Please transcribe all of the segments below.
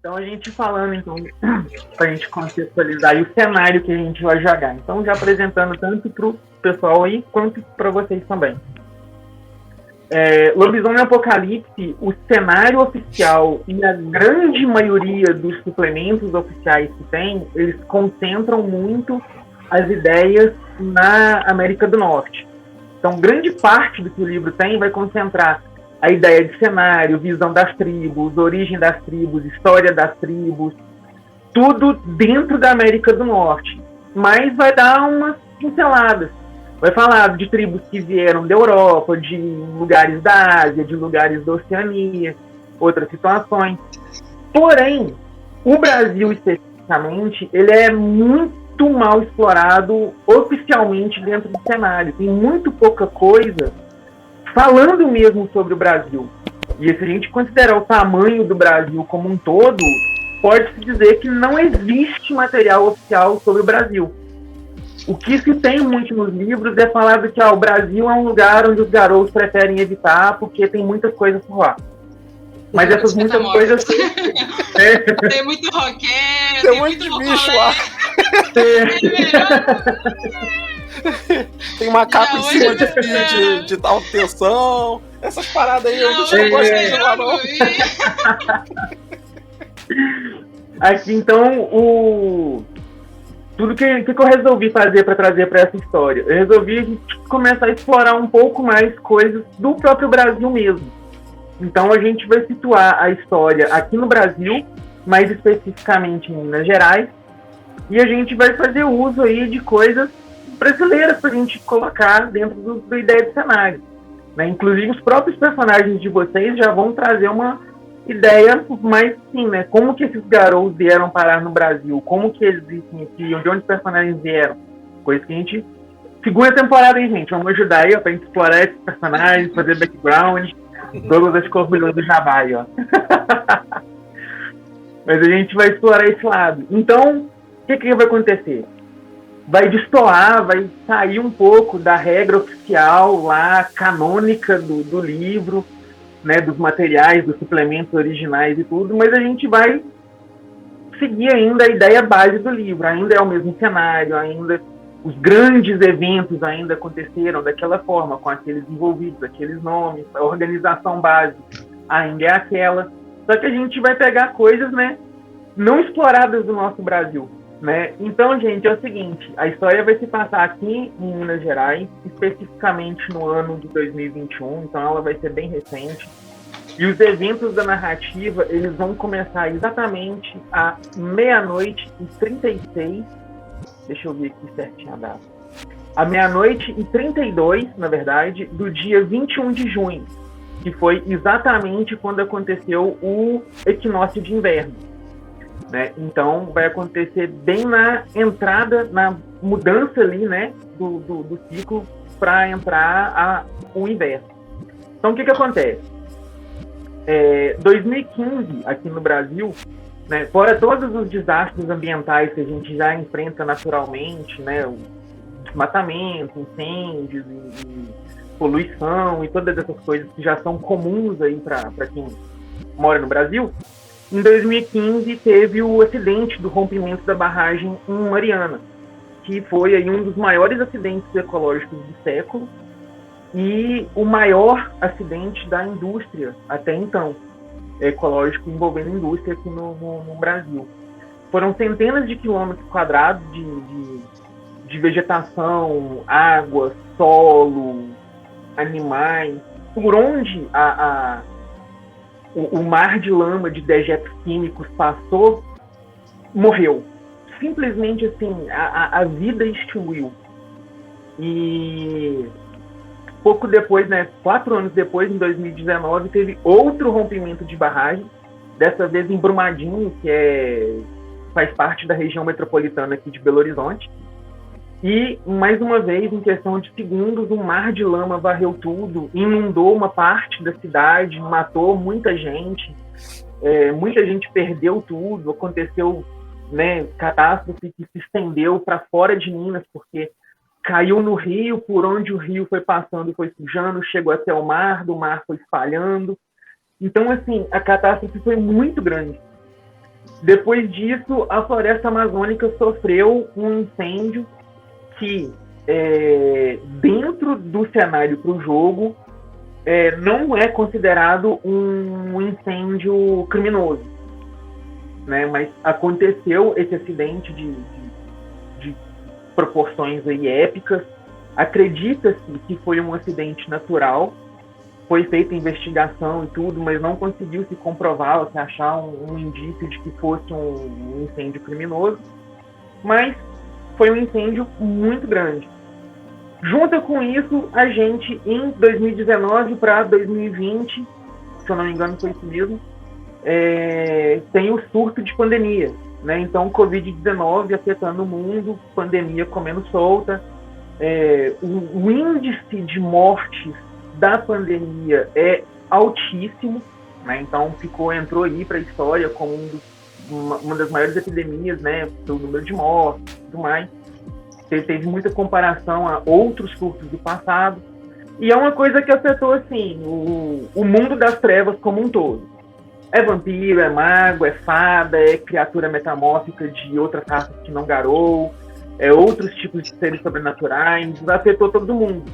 Então, a gente falando, então, para a gente contextualizar aí o cenário que a gente vai jogar. Então, já apresentando tanto para o pessoal aí, quanto para vocês também. Lobisomem Apocalipse, o cenário oficial e a grande maioria dos suplementos oficiais que tem, eles concentram muito as ideias na América do Norte. Então, grande parte do que o livro tem vai concentrar a ideia de cenário, visão das tribos, origem das tribos, história das tribos, tudo dentro da América do Norte. Mas vai dar umas pinceladas. Vai falar de tribos que vieram da Europa, de lugares da Ásia, de lugares da Oceania, outras situações. Porém, o Brasil especificamente, ele é muito mal explorado oficialmente dentro do cenário. Tem muito pouca coisa falando mesmo sobre o Brasil. E se a gente considerar o tamanho do Brasil como um todo, pode-se dizer que não existe material oficial sobre o Brasil. O que se tem muito nos livros é falado que o Brasil é um lugar onde os garotos preferem evitar porque tem muitas coisas por lá. Mas essas muitas coisas... Tem muito roqueiro, tem muito bicho lá. Tem macaco em cima de dar tensão. Essas paradas aí, a gente não gosta de lá, não. Aqui, então, tudo que eu resolvi fazer para trazer para essa história, eu resolvi começar a explorar um pouco mais coisas do próprio Brasil mesmo. Então a gente vai situar a história aqui no Brasil, mais especificamente em Minas Gerais, e a gente vai fazer uso aí de coisas brasileiras para a gente colocar dentro da ideia de cenário. Né? Inclusive os próprios personagens de vocês já vão trazer uma ideia mais assim, né? Como que esses garotos vieram parar no Brasil, como que eles existiam, de onde os personagens vieram. Coisa que a gente... Segunda temporada, hein, gente? Vamos ajudar aí, ó, pra gente explorar esses personagens, fazer background, todas as corbilhões do Jabá aí, ó. Mas a gente vai explorar esse lado. Então, o que vai acontecer? Vai destoar, vai sair um pouco da regra oficial lá, canônica do livro, né, dos materiais, dos suplementos originais e tudo, mas a gente vai seguir ainda a ideia base do livro. Ainda é o mesmo cenário, ainda os grandes eventos ainda aconteceram daquela forma, com aqueles envolvidos, aqueles nomes, a organização base ainda é aquela. Só que a gente vai pegar coisas, né, não exploradas do nosso Brasil. Né? Então, gente, é o seguinte, a história vai se passar aqui em Minas Gerais, especificamente no ano de 2021, então ela vai ser bem recente. E os eventos da narrativa, eles vão começar exatamente à 00:36, deixa eu ver aqui certinho a data, à 00:32, na verdade, do dia 21 de junho, que foi exatamente quando aconteceu o equinócio de inverno. Né? Então vai acontecer bem na entrada, na mudança ali, né, do ciclo para entrar o inverno. Então o que acontece? 2015 aqui no Brasil, né, fora todos os desastres ambientais que a gente já enfrenta naturalmente, né, o desmatamento, incêndios e poluição e todas essas coisas que já são comuns aí para quem mora no Brasil. Em 2015 teve o acidente do rompimento da barragem em Mariana, que foi aí um dos maiores acidentes ecológicos do século e o maior acidente da indústria até então, ecológico envolvendo a indústria aqui no Brasil. Foram centenas de quilômetros quadrados de vegetação, água, solo, animais, por onde o mar de lama de dejetos químicos passou, morreu. Simplesmente assim, a vida extinguiu. E pouco depois, né, 4 anos depois, em 2019, teve outro rompimento de barragem, dessa vez em Brumadinho, que faz parte da região metropolitana aqui de Belo Horizonte. E, mais uma vez, em questão de segundos, um mar de lama varreu tudo, inundou uma parte da cidade, matou muita gente perdeu tudo, aconteceu, né, catástrofe que se estendeu para fora de Minas, porque caiu no rio, por onde o rio foi passando, foi sujando, chegou até o mar, do mar foi espalhando. Então, assim, a catástrofe foi muito grande. Depois disso, a floresta amazônica sofreu um incêndio que, dentro do cenário para o jogo, não é considerado um incêndio criminoso, né? Mas aconteceu esse acidente de proporções aí épicas. Acredita-se que foi um acidente natural, foi feita investigação e tudo, mas não conseguiu se comprovar ou se achar um indício de que fosse um incêndio criminoso, mas foi um incêndio muito grande. Junto com isso, a gente, em 2019 para 2020, se eu não me engano foi isso mesmo, tem o surto de pandemia, né? Então, Covid-19 afetando o mundo, pandemia comendo solta, o índice de mortes da pandemia é altíssimo, né? Então entrou aí para a história como uma das maiores epidemias, né? Pelo número de mortes e tudo mais. Teve muita comparação a outros surtos do passado, e é uma coisa que afetou assim o mundo das trevas como um todo. É vampiro, é mago, é fada, é criatura metamórfica de outra raça que não garou, outros tipos de seres sobrenaturais, afetou todo mundo.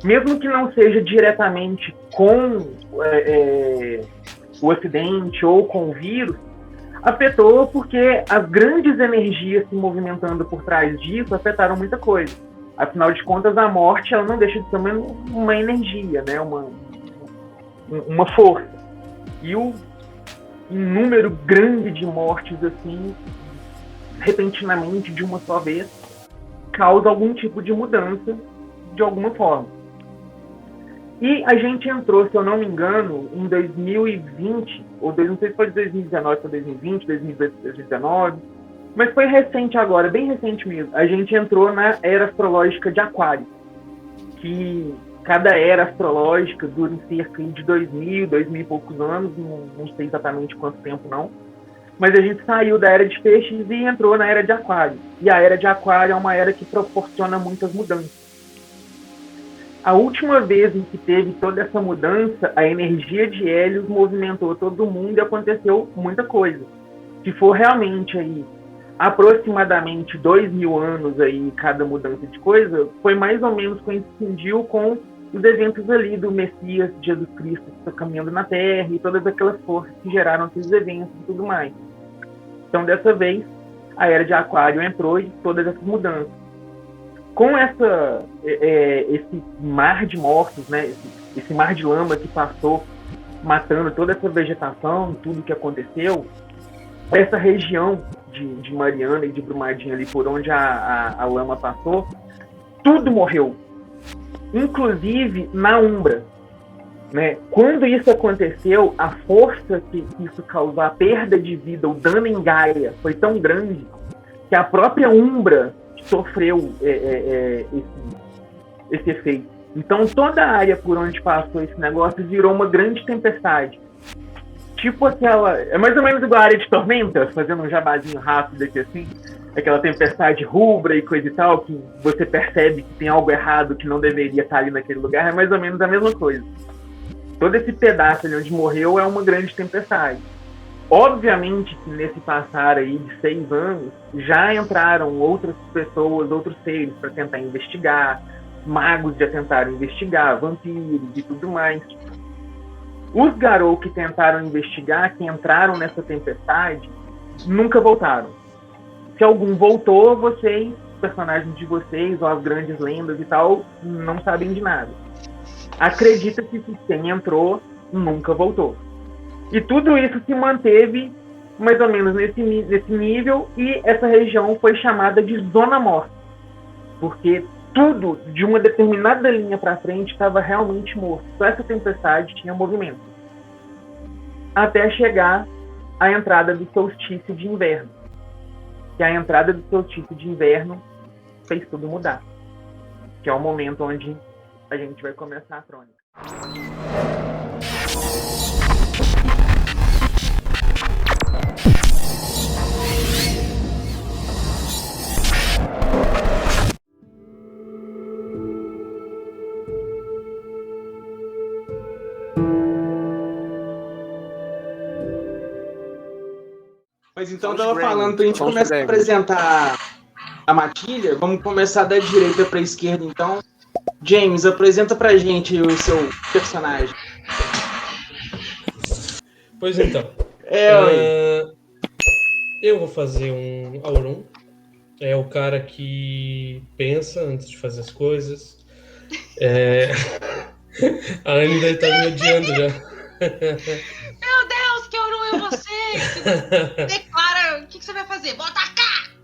Mesmo que não seja diretamente com o acidente ou com o vírus, afetou porque as grandes energias se movimentando por trás disso afetaram muita coisa. Afinal de contas, a morte ela não deixa de ser uma energia, né? uma força. E um número grande de mortes, assim, repentinamente, de uma só vez, causa algum tipo de mudança de alguma forma. E a gente entrou, se eu não me engano, em 2020, ou não sei se foi de 2019 para 2020, 2019, mas foi recente agora, bem recente mesmo. A gente entrou na era astrológica de Aquário, que cada era astrológica dura cerca de 2000 e poucos anos, não sei exatamente quanto tempo não, mas a gente saiu da era de Peixes e entrou na era de Aquário. E a era de Aquário é uma era que proporciona muitas mudanças. A última vez em que teve toda essa mudança, a energia de Hélios movimentou todo mundo e aconteceu muita coisa. Se for realmente aí aproximadamente 2000 anos aí cada mudança de coisa, foi mais ou menos coincidiu com os eventos ali do Messias, Jesus Cristo que está caminhando na Terra e todas aquelas forças que geraram aqueles eventos e tudo mais. Então, dessa vez, a Era de Aquário entrou e todas essas mudanças. Com esse mar de mortos, né, esse mar de lama que passou, matando toda essa vegetação, tudo que aconteceu, essa região de Mariana e de Brumadinho, ali por onde a lama passou, tudo morreu, inclusive na Umbra. Né? Quando isso aconteceu, a força que isso causou, a perda de vida, o dano em Gaia, foi tão grande que a própria Umbra sofreu esse efeito. Então toda a área por onde passou esse negócio virou uma grande tempestade. Tipo aquela... É mais ou menos igual a área de Tormenta, fazendo um jabazinho rápido aqui assim. Aquela tempestade rubra e coisa e tal, que você percebe que tem algo errado que não deveria estar ali naquele lugar. É mais ou menos a mesma coisa. Todo esse pedaço ali onde morreu é uma grande tempestade. Obviamente que nesse passar aí de 6 anos, já entraram outras pessoas, outros seres para tentar investigar, magos já tentaram investigar, vampiros e tudo mais. Os Garou que tentaram investigar, que entraram nessa tempestade, nunca voltaram. Se algum voltou, vocês, personagens de vocês, ou as grandes lendas e tal, não sabem de nada. Acredita que quem entrou, nunca voltou. E tudo isso se manteve mais ou menos nesse nível, e essa região foi chamada de Zona Morta, porque tudo de uma determinada linha para frente estava realmente morto. Só essa tempestade tinha movimento. Até chegar à entrada do solstício de inverno. Que a entrada do solstício de inverno fez tudo mudar. Que é o momento onde a gente vai começar a crônica. Mas então eu tava falando, pra gente começar a apresentar a matilha, vamos começar da direita pra esquerda, então. James, apresenta pra gente o seu personagem. Pois então. Eu vou fazer um Auron. É o cara que pensa antes de fazer as coisas. A Anne deve estar me odiando já. Meu Deus, que Auron é você? Declara, o que você vai fazer? Vou atacar!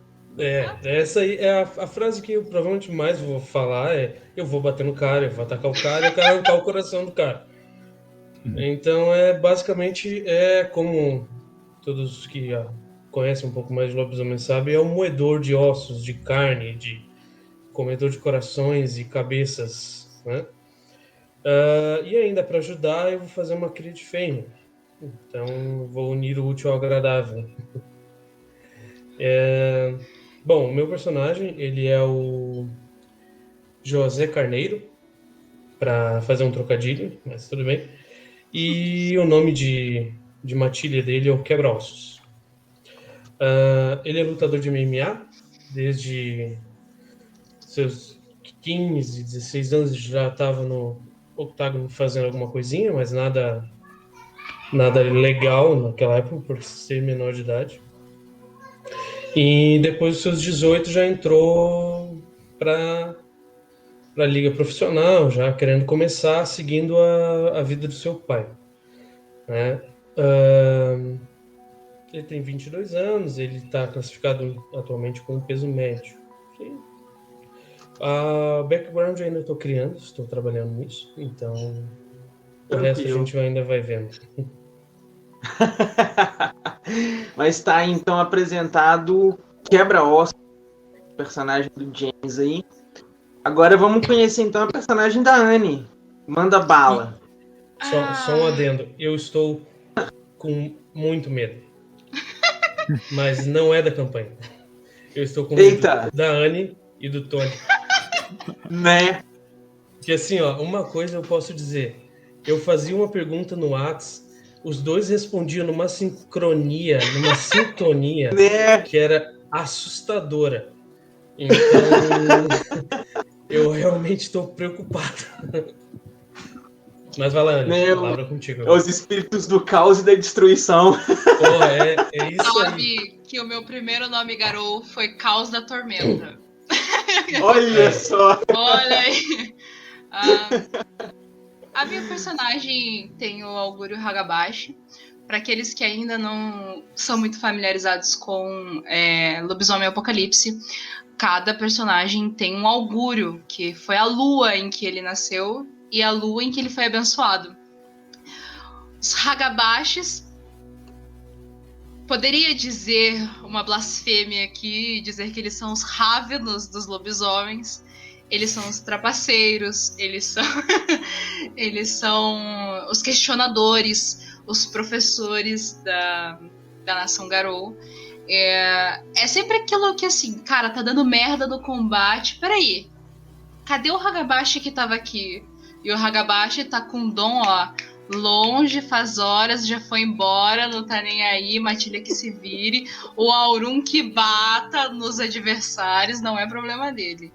Essa aí é a frase que eu provavelmente mais vou falar eu vou bater no cara, eu vou atacar o cara e eu quero arrancar o coração do cara. Então basicamente como todos que conhecem um pouco mais de lobisomem sabem, é um moedor de ossos, de carne, de comedor de corações e cabeças, né? E ainda para ajudar eu vou fazer uma cria de fêmea. Então vou unir o útil ao agradável. Bom, o meu personagem, ele é o José Carneiro, para fazer um trocadilho, mas tudo bem. E o nome de matilha dele é o Quebra-Ossos. Ele é lutador de MMA, desde seus 15, 16 anos já estava no octágono fazendo alguma coisinha, mas nada legal naquela época, por ser menor de idade. E depois dos seus 18 já entrou para a liga profissional, já querendo começar, seguindo a vida do seu pai, né? Ele tem 22 anos, ele está classificado atualmente com peso médio. Sim. Background eu ainda estou criando, estou trabalhando nisso, então o resto a gente ainda vai vendo. Mas tá então apresentado Quebra-Ossos, personagem do James aí. Agora vamos conhecer então a personagem da Anne. Manda bala. Só um adendo. Eu estou com muito medo. Mas não é da campanha. Eu estou com medo da Anne e do Tony. Né? Que assim, uma coisa eu posso dizer. Eu fazia uma pergunta no Whats, os dois respondiam numa sincronia, numa sintonia que era assustadora. Então, eu realmente estou preocupado. Mas vai lá, Anne, a palavra contigo. Os espíritos do caos e da destruição. É isso aí. Sabe que o meu primeiro nome Garou foi Caos da Tormenta. Olha só! Olha aí. A minha personagem tem o Augúrio Hagabashi. Para aqueles que ainda não são muito familiarizados com Lobisomem Apocalipse, cada personagem tem um augúrio, que foi a lua em que ele nasceu e a lua em que ele foi abençoado. Os Hagabashis, poderia dizer uma blasfêmia aqui, dizer que eles são os Ravenos dos lobisomens. Eles são os trapaceiros, eles são os questionadores, os professores da nação Garou. É sempre aquilo que assim, cara, tá dando merda no combate. Peraí, cadê o Hagabashi que tava aqui? E o Hagabashi tá com o Dom, longe, faz horas, já foi embora, não tá nem aí, matilha que se vire. O Aurum que bata nos adversários, não é problema dele.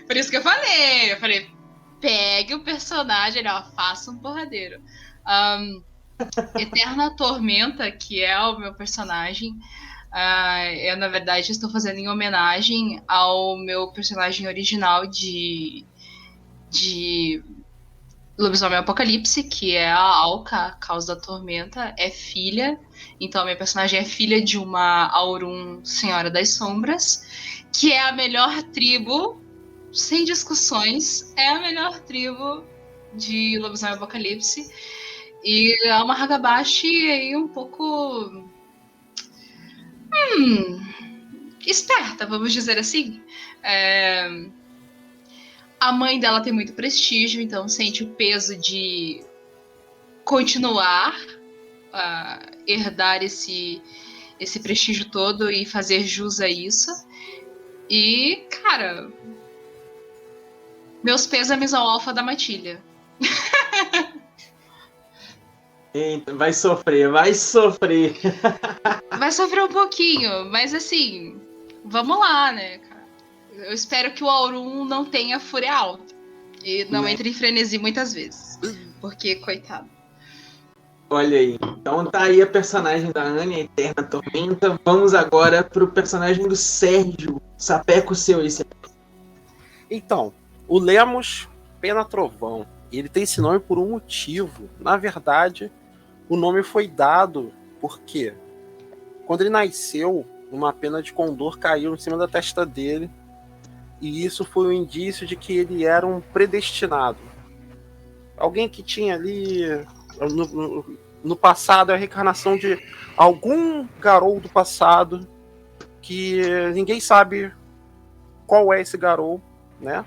Por isso que eu falei, pegue o personagem, faça um porradeiro. Eterna Tormenta, que é o meu personagem, eu na verdade estou fazendo em homenagem ao meu personagem original de Lobisomem Apocalipse, que é a Alka, a Causa da Tormenta, é filha. Então a minha personagem é filha de uma Aurum Senhora das Sombras, que é a melhor tribo, sem discussões, é a melhor tribo de Lobisomem Apocalipse. E é uma Hagabashi aí um pouco esperta, vamos dizer assim. A mãe dela tem muito prestígio, então sente o peso de continuar a herdar esse prestígio todo e fazer jus a isso. E, cara, meus pêsames ao alfa da matilha. Eita, vai sofrer, vai sofrer. Vai sofrer um pouquinho, mas assim, vamos lá, né, cara? Eu espero que o Aurum não tenha fúria alta. E não entre em frenesi muitas vezes. Porque, coitado. Olha aí. Então tá aí a personagem da Anne, a Eterna Tormenta. Vamos agora pro personagem do Sérgio. Sapeco seu aí, Sérgio. Então, o Lemos Pena Trovão, ele tem esse nome por um motivo. Na verdade, o nome foi dado porque quando ele nasceu, uma pena de condor caiu em cima da testa dele, e isso foi um indício de que ele era um predestinado. Alguém que tinha ali no passado a reencarnação de algum Garou do passado, que ninguém sabe qual é esse Garou, né?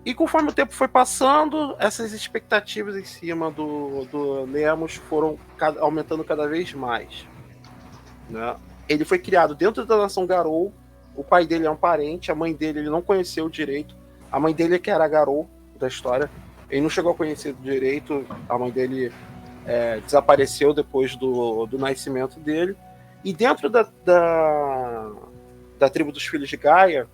E conforme o tempo foi passando, essas expectativas em cima do Lemos foram aumentando cada vez mais, né? Ele foi criado dentro da nação Garou. O pai dele é um parente, a mãe dele ele não conheceu direito. A mãe dele é que era a Garou da história. Ele não chegou a conhecer direito. A mãe dele desapareceu depois do nascimento dele. E dentro da tribo dos Filhos de Gaia,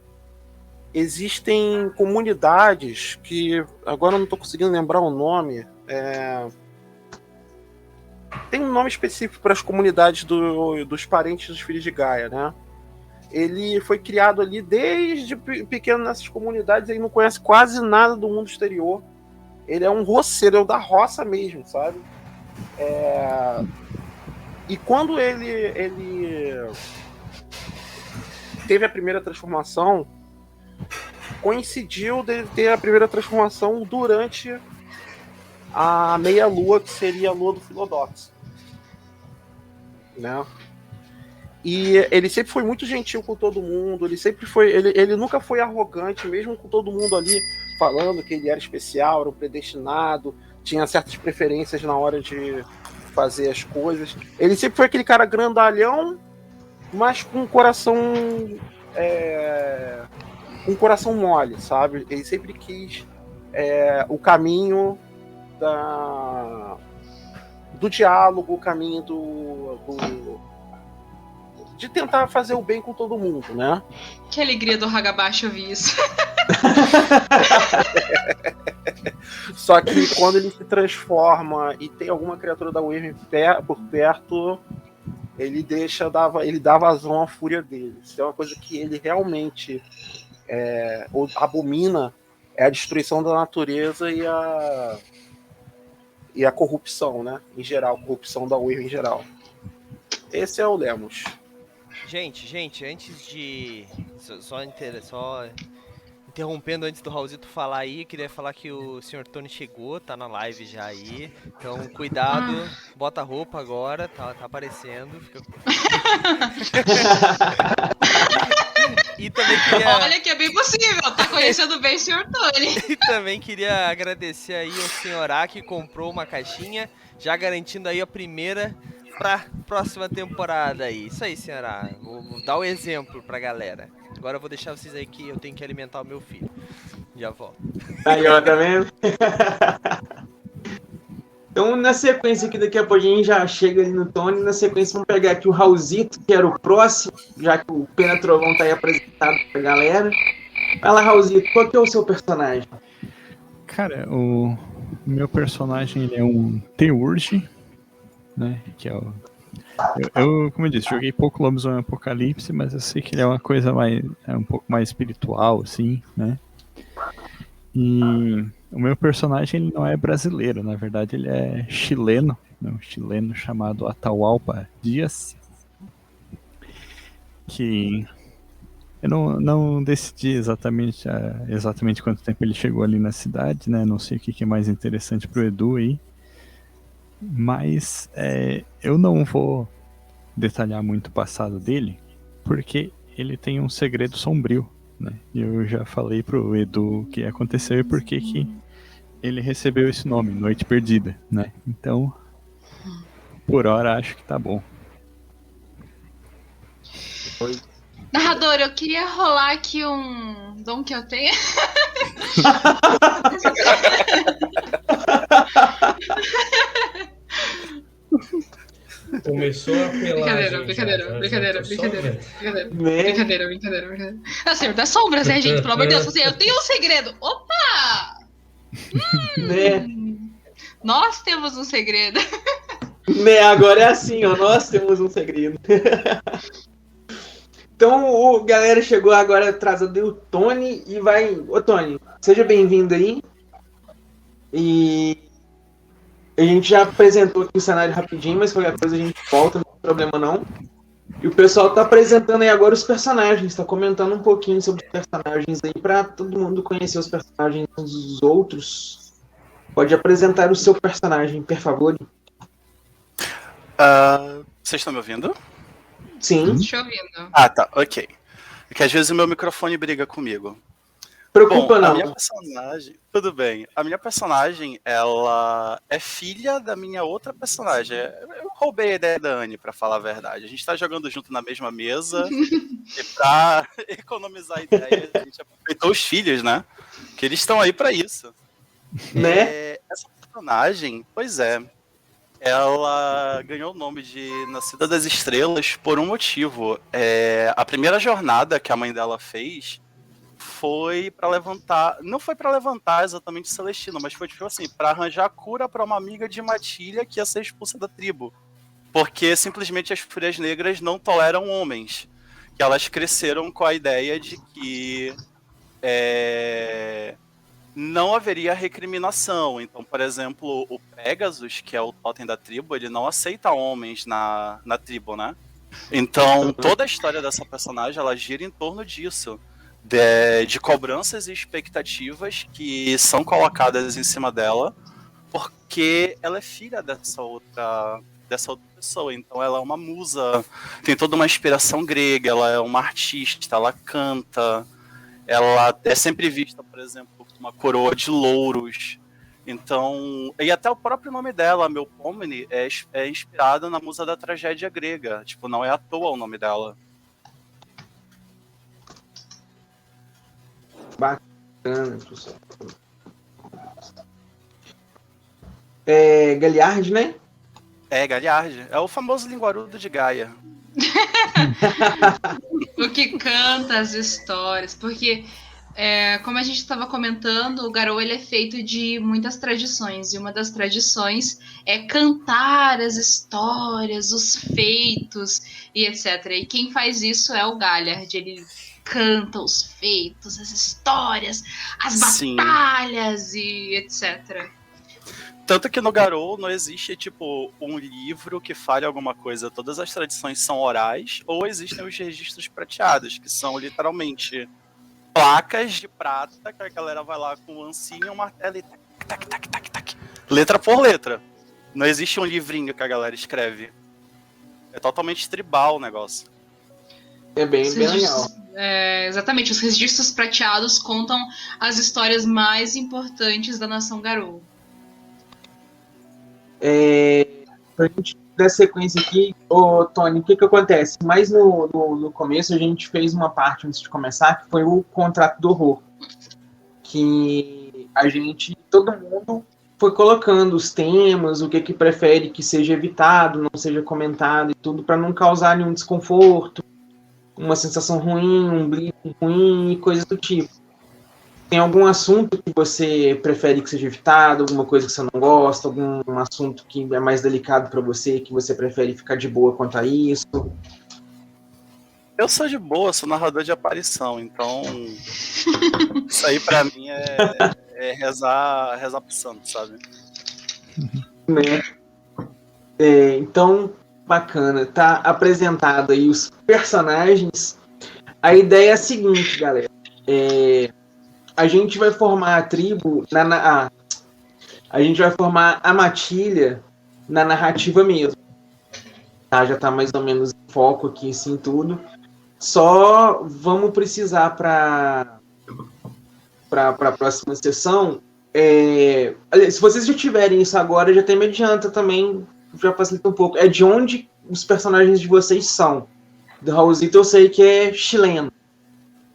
existem comunidades que... Agora eu não estou conseguindo lembrar o nome. Tem um nome específico para as comunidades dos parentes dos Filhos de Gaia, né? Ele foi criado ali desde pequeno nessas comunidades. Ele não conhece quase nada do mundo exterior. Ele é um roceiro, é o da roça mesmo, sabe? E quando ele teve a primeira transformação, coincidiu dele ter a primeira transformação durante a meia-lua, que seria a lua do Filodox, né? E ele sempre foi muito gentil com todo mundo. Ele nunca foi arrogante, mesmo com todo mundo ali falando que ele era especial, era um predestinado, tinha certas preferências na hora de fazer as coisas. Ele sempre foi aquele cara grandalhão, mas com um coração mole, sabe? Ele sempre quis o caminho do diálogo, o caminho de tentar fazer o bem com todo mundo, né? Que alegria do Hagabashi ouvir isso. Só que quando ele se transforma e tem alguma criatura da Wyrm por perto, ele dá vazão à fúria dele. Isso é uma coisa que ele realmente abomina, é a destruição da natureza e a corrupção, né? Em geral, a corrupção da Wyrm em geral. Esse é o Lemos. Gente, antes de... Só interrompendo antes do Raulzito falar aí, queria falar que o Sr. Tony chegou, tá na live já aí. Então, cuidado, bota a roupa agora, tá aparecendo. E também queria... Olha que é bem possível, tá conhecendo bem o Sr. Tony. E também queria agradecer aí ao Sr. A, que comprou uma caixinha, já garantindo aí a primeira pra próxima temporada aí. Isso aí, senhora. Vou dar o exemplo pra galera. Agora eu vou deixar vocês aí que eu tenho que alimentar o meu filho. Já volto. Aí, ó, tá vendo? Então, na sequência aqui, daqui a pouquinho já chega ali no Tony. Na sequência, vamos pegar aqui o Raulzito, que era o próximo, já que o Pena Trovão tá aí apresentado pra galera. Vai lá, Raulzito, qual que é o seu personagem? Cara, o meu personagem ele é um Teurge, né? Que é eu, como eu disse, joguei pouco Lobisomem Apocalipse, mas eu sei que ele é uma coisa um pouco mais espiritual, assim, né? E o meu personagem ele não é brasileiro, na verdade ele é chileno, né? Um chileno chamado Atahualpa Dias, que eu não decidi exatamente quanto tempo ele chegou ali na cidade, né? Não sei o que é mais interessante pro Edu aí. Mas eu não vou detalhar muito o passado dele, porque ele tem um segredo sombrio, né? Eu já falei pro Edu o que aconteceu e por que ele recebeu esse nome, Noite Perdida, né? Então, por hora, acho que tá bom. Narrador, eu queria rolar aqui um dom que eu tenho. Começou a pelagem. Brincadeira. Ah, Senhor das Sombras, né, gente? Pelo amor de Deus, assim, eu tenho um segredo. Opa! Né? Nós temos um segredo. Né, agora é assim, ó, nós temos um segredo. Então, o galera chegou agora atrasado o Tony e vai... Ô, Tony, seja bem-vindo aí. E a gente já apresentou aqui o cenário rapidinho, mas qualquer coisa a gente volta, não tem problema não. E o pessoal tá apresentando aí agora os personagens, tá comentando um pouquinho sobre os personagens aí pra todo mundo conhecer os personagens dos outros. Pode apresentar o seu personagem, por favor. Vocês estão me ouvindo? Sim. Deixa eu ouvindo. Ah, tá, ok. Porque às vezes o meu microfone briga comigo. Preocupa Bom, não. a minha personagem... Tudo bem. A minha personagem, ela é filha da minha outra personagem. Eu roubei a ideia da Anne, pra falar a verdade. A gente tá jogando junto na mesma mesa e pra economizar a ideia, a gente aproveitou os filhos, né? Que eles estão aí pra isso. Né? Essa personagem, pois é, ela ganhou o nome de Nascida das Estrelas por um motivo. A primeira jornada que a mãe dela fez foi pra levantar, não foi pra levantar exatamente Celestino, mas foi tipo assim, pra arranjar cura pra uma amiga de Matilha que ia ser expulsa da tribo, porque simplesmente as Fúrias Negras não toleram homens, que elas cresceram com a ideia de que não haveria recriminação. Então, por exemplo, o Pegasus, que é o totem da tribo, ele não aceita homens na tribo, né? Então, toda a história dessa personagem, ela gira em torno disso. De cobranças e expectativas que são colocadas em cima dela, porque ela é filha dessa outra pessoa. Então, ela é uma musa, tem toda uma inspiração grega, ela é uma artista, ela canta, ela é sempre vista, por exemplo, com uma coroa de louros. Então, e até o próprio nome dela, Melpomene, é inspirado na musa da tragédia grega. Tipo, não é à toa o nome dela. Bacana, pessoal. Galiard, né? Galiard. É o famoso linguarudo de Gaia. O que canta as histórias, porque como a gente estava comentando, o Garou ele é feito de muitas tradições, e uma das tradições é cantar as histórias, os feitos e etc. E quem faz isso é o Galliard, ele canta os feitos, as histórias, as batalhas e etc. Tanto que no Garou não existe, tipo, um livro que fale alguma coisa. Todas as tradições são orais, ou existem os registros prateados, que são literalmente placas de prata, que a galera vai lá com o ancinho e um martelo e tac, tac, tac, tac, letra por letra. Não existe um livrinho que a galera escreve. É totalmente tribal o negócio. É bem legal. Exatamente, os registros prateados contam as histórias mais importantes da nação Garou. Pra gente dar sequência aqui, Tony, o que acontece? Mas no começo a gente fez uma parte antes de começar, que foi o contrato do horror. Que todo mundo foi colocando os temas, o que prefere que seja evitado, não seja comentado e tudo, para não causar nenhum desconforto, uma sensação ruim, um blip ruim e coisas do tipo. Tem algum assunto que você prefere que seja evitado, alguma coisa que você não gosta, algum assunto que é mais delicado para você, que você prefere ficar de boa quanto a isso? Eu sou de boa, sou narrador de aparição, então isso aí pra mim é rezar pro santo, sabe? Então, bacana, tá apresentado aí os personagens. A ideia é a seguinte, galera. A gente vai formar a tribo, a gente vai formar a matilha na narrativa mesmo. Tá? Já tá mais ou menos em foco aqui, assim, tudo. Só vamos precisar para a próxima sessão. Se vocês já tiverem isso agora, já até me adianta também, já facilita um pouco. É de onde os personagens de vocês são. Do Raulzito eu sei que é chileno.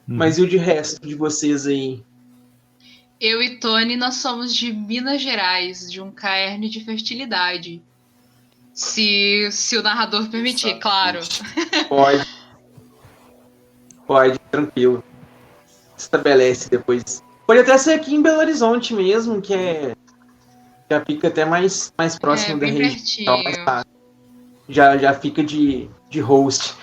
Mas e o de resto de vocês aí? Eu e Tony, nós somos de Minas Gerais, de um caerne de fertilidade. Se o narrador permitir, claro. Pode, tranquilo. Estabelece depois. Pode até ser aqui em Belo Horizonte mesmo, que já fica até mais próximo da bem região. pertinho. Mais fácil. Já fica de host.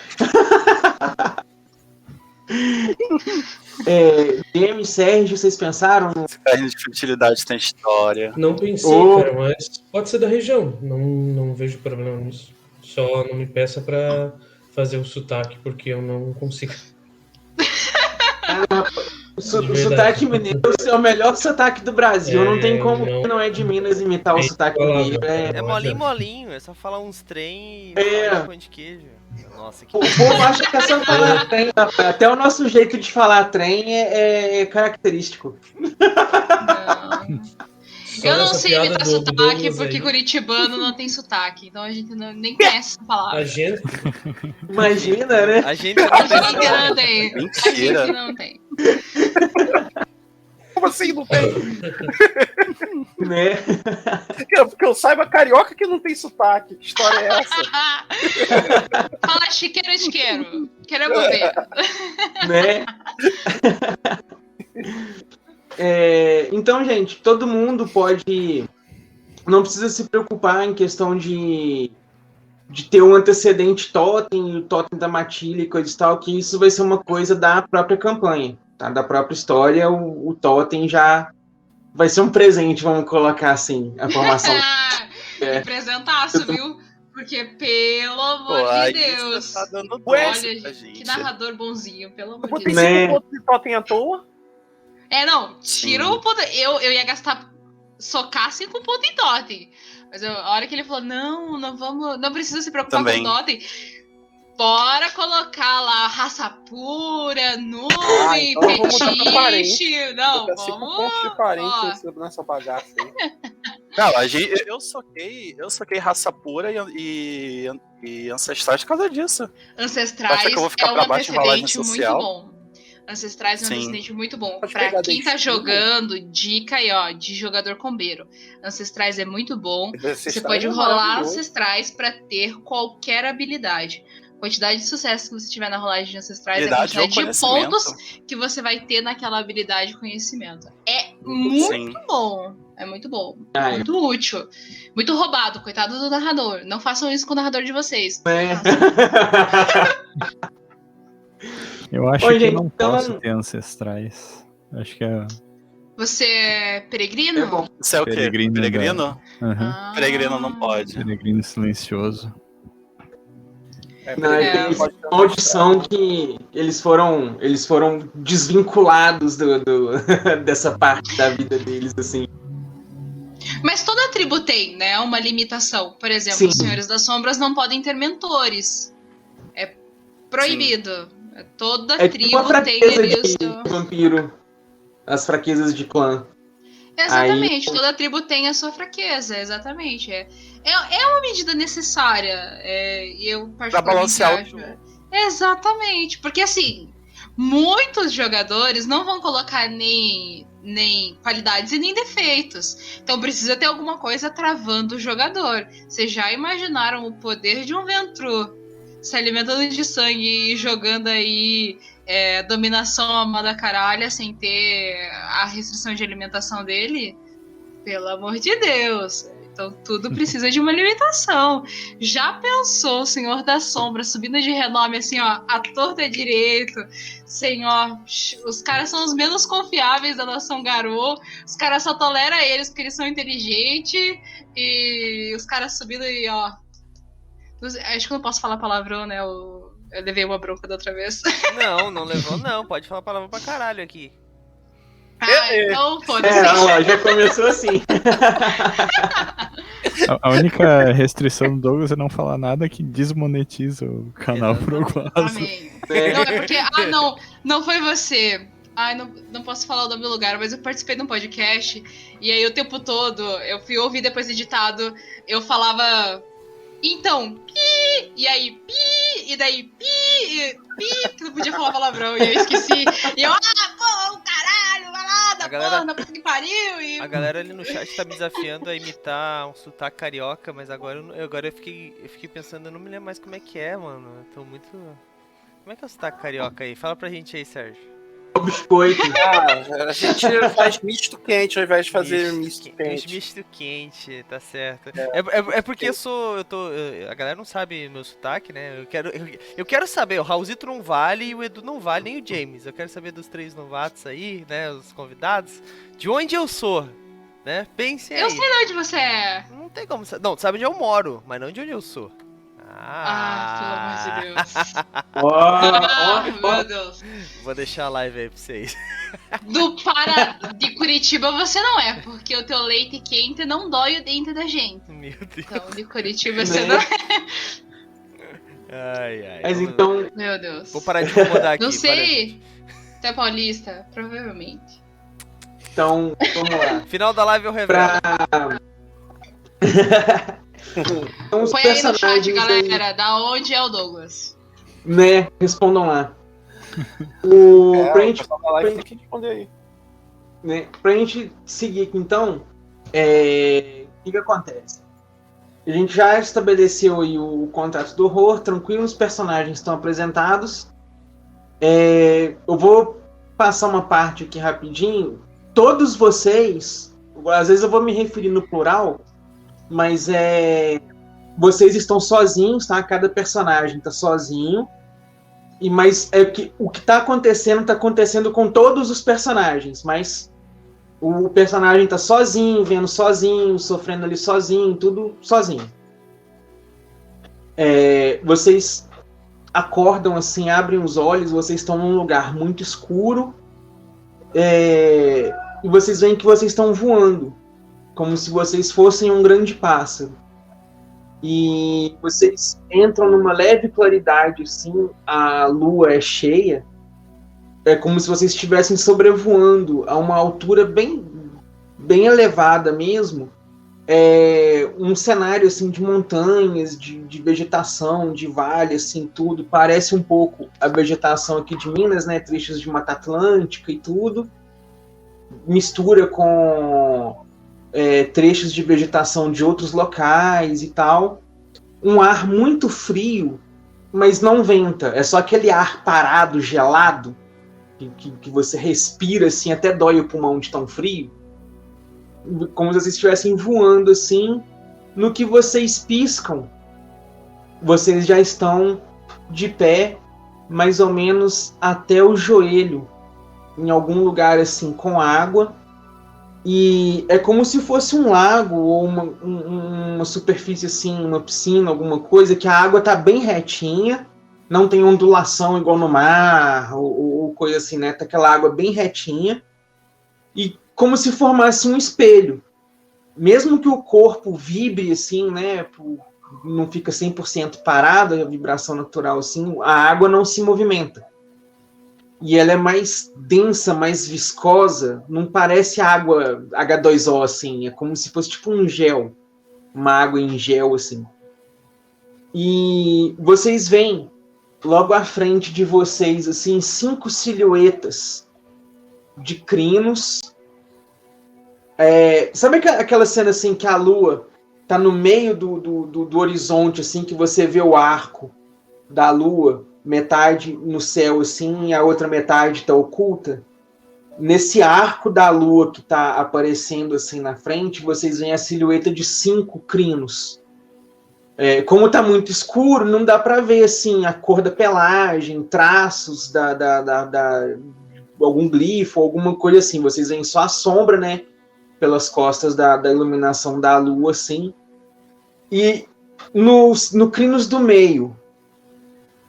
DM, Sérgio, vocês pensaram? Carne de fertilidade tem história. Não pensei, cara, mas pode ser da região. Não vejo problema nisso. Só não me peça pra fazer o sotaque, porque eu não consigo. O sotaque mineiro é o melhor sotaque do Brasil. Não tem como quem não é de Minas imitar o sotaque mineiro. É molinho, é só falar uns trem e falar pão de queijo. Nossa, que... O povo acha que é só falar trem, rapaz. Até o nosso jeito de falar trem é característico. Eu não sei imitar sotaque porque curitibano não tem sotaque. Então a gente nem conhece essa palavra. A gente... Imagina, né? A gente não tem. Mentira. A gente não tem. Como assim não tem? Né? Porque eu saiba carioca que não tem sotaque. Que história é essa? Fala chiqueiro, isqueiro. Queremos ver. Né? Então, gente, todo mundo pode... Não precisa se preocupar em questão de ter um antecedente totem, o totem da matilha e coisa e tal, que isso vai ser uma coisa da própria campanha, tá? Da própria história. O totem já vai ser um presente, vamos colocar assim, a formação. Presentaço, viu? Porque, pelo amor de Deus. Tá dando Olha, gente, que narrador bonzinho, pelo amor de Botei Deus. 5 pontos de totem à toa. Não, tira o poder. Eu ia gastar, socar 5 pontos em totem. Mas a hora que ele falou, não vamos, não precisa se preocupar com totem. Bora colocar lá raça pura, nuvem, então fetiche. Não, vamos. 5 pontos de parente nessa bagaça aí. Não, eu soquei raça pura e ancestrais por causa disso. Ancestrais que eu vou ficar é um pra baixo em rolagem antecedente muito social? bom. Ancestrais é um antecedente muito bom. Pode Pra pegar quem tá dentro. jogando, dica aí, ó, de jogador combeiro. Ancestrais é muito bom. Você pode é rolar maravilhoso. ancestrais pra ter qualquer habilidade. A quantidade de sucesso que você tiver na rolagem de ancestrais Habilidade é a ou quantidade de conhecimento. pontos que você vai ter naquela habilidade e conhecimento. É muito bom. É muito bom. Muito útil. Muito roubado. Coitado do narrador. Não façam isso com o narrador de vocês. Eu acho que eu não posso ter ancestrais. Acho que é... Você é peregrino? Você é o quê? Peregrino? Uhum. Peregrino não pode. Peregrino silencioso. Tem maldição que eles foram desvinculados dessa parte da vida deles, assim. Mas toda tribo tem, né, uma limitação. Por exemplo, Sim. Os Senhores das Sombras não podem ter mentores. É proibido. Toda tribo tipo a tem fraqueza ali o de seu... vampiro. As fraquezas de clã. Exatamente, toda tribo tem a sua fraqueza, exatamente. É uma medida necessária. E eu Pra balancear o jogo. Exatamente, porque assim, muitos jogadores não vão colocar nem qualidades e nem defeitos. Então precisa ter alguma coisa travando o jogador. Vocês já imaginaram o poder de um Ventru se alimentando de sangue e jogando aí dominação amada caralha sem ter a restrição de alimentação dele? Pelo amor de Deus. Então tudo precisa de uma limitação. Já pensou o Senhor da Sombra subindo de renome assim, ó, a torta direito? Senhor, os caras são os menos confiáveis da nação Garou. Os caras só toleram eles porque eles são inteligentes. E os caras subindo e, ó... Acho que eu não posso falar palavrão, né? Eu levei uma bronca da outra vez. Não levou não. Pode falar palavrão pra caralho aqui. Então foda-se. Já começou assim. A única restrição do Douglas é não falar nada que desmonetiza o canal por algum razão. Não, é porque... não foi você. Não posso falar o nome do lugar, mas eu participei de um podcast e aí o tempo todo, eu fui ouvir depois editado, eu falava... Então, pi, e aí, pi, e daí, pi, que não podia falar palavrão, e eu esqueci. E eu, pô, caralho, vai lá, A galera- porra, puta que pariu! E... A galera ali no chat tá me desafiando a imitar um sotaque carioca, mas agora eu fiquei pensando, eu não me lembro mais como é que é, mano. Eu tô muito... Como é que é o sotaque carioca aí? Fala pra gente aí, Sérgio. Biscoito. A gente faz misto quente ao invés de fazer misto quente. Misto quente, tá certo. É porque a galera não sabe meu sotaque, né? Eu quero saber, o Raulzito não vale, o Edu não vale, nem o James. Eu quero saber dos 3 novatos aí, né? Os convidados. De onde eu sou, né? Pensem aí. Eu sei de onde você é. Não tem como saber. Não, tu sabe onde eu moro, mas não de onde eu sou. Ah, pelo amor de Deus. Ó, Meu Deus. Vou deixar a live aí pra vocês. De Curitiba você não é, porque o teu leite quente não dói o dente da gente. Meu Deus. Então, de Curitiba você não é. Ai. Mas então, Meu Deus. Vou parar de incomodar aqui. Não sei. Tu é paulista? Provavelmente. então, vamos lá. Final da live eu revelo. Então, os Põe aí no chat, personagens aí, galera, da onde é o Douglas? né? Respondam lá. Pra gente, pessoal da live tem que responder aí. né, pra gente seguir aqui, então, o que acontece? A gente já estabeleceu aí o contrato do horror, tranquilo, os personagens estão apresentados. Eu vou passar uma parte aqui rapidinho. Todos vocês, às vezes eu vou me referir no plural, mas vocês estão sozinhos, tá? Cada personagem está sozinho. Mas o que está acontecendo com todos os personagens, mas o personagem está sozinho, vendo sozinho, sofrendo ali sozinho, tudo sozinho. Vocês acordam assim, abrem os olhos, vocês estão num lugar muito escuro, e vocês veem que vocês estão voando, como se vocês fossem um grande pássaro. E vocês entram numa leve claridade, assim, a lua é cheia, é como se vocês estivessem sobrevoando a uma altura bem, bem elevada mesmo, um cenário assim de montanhas, de vegetação, de vale, assim, tudo, parece um pouco a vegetação aqui de Minas, né, trechos de Mata Atlântica e tudo, mistura com trechos de vegetação de outros locais e tal. Um ar muito frio, mas não venta. É só aquele ar parado, gelado, que você respira assim, até dói o pulmão de tão frio. Como se vocês estivessem voando assim. No que vocês piscam, vocês já estão de pé, mais ou menos até o joelho, em algum lugar assim, com água. E é como se fosse um lago ou uma superfície assim, uma piscina, alguma coisa, que a água está bem retinha, não tem ondulação igual no mar, ou coisa assim, né? Tá aquela água bem retinha, e como se formasse um espelho. Mesmo que o corpo vibre assim, né? Não fica 100% parado, a vibração natural assim, a água não se movimenta. E ela é mais densa, mais viscosa, não parece água H2O, assim, é como se fosse tipo um gel, uma água em gel, assim. E vocês veem, logo à frente de vocês, assim, 5 silhuetas de crinos. Sabe aquela cena, assim, que a lua tá no meio do horizonte, assim, que você vê o arco da lua, metade no céu assim, e a outra metade está oculta? Nesse arco da lua que está aparecendo assim na frente, vocês veem a silhueta de 5 crinos. Como está muito escuro, não dá para ver assim a cor da pelagem, traços algum glifo, alguma coisa assim. Vocês veem só a sombra, né, pelas costas da iluminação da lua, assim. E no crinos do meio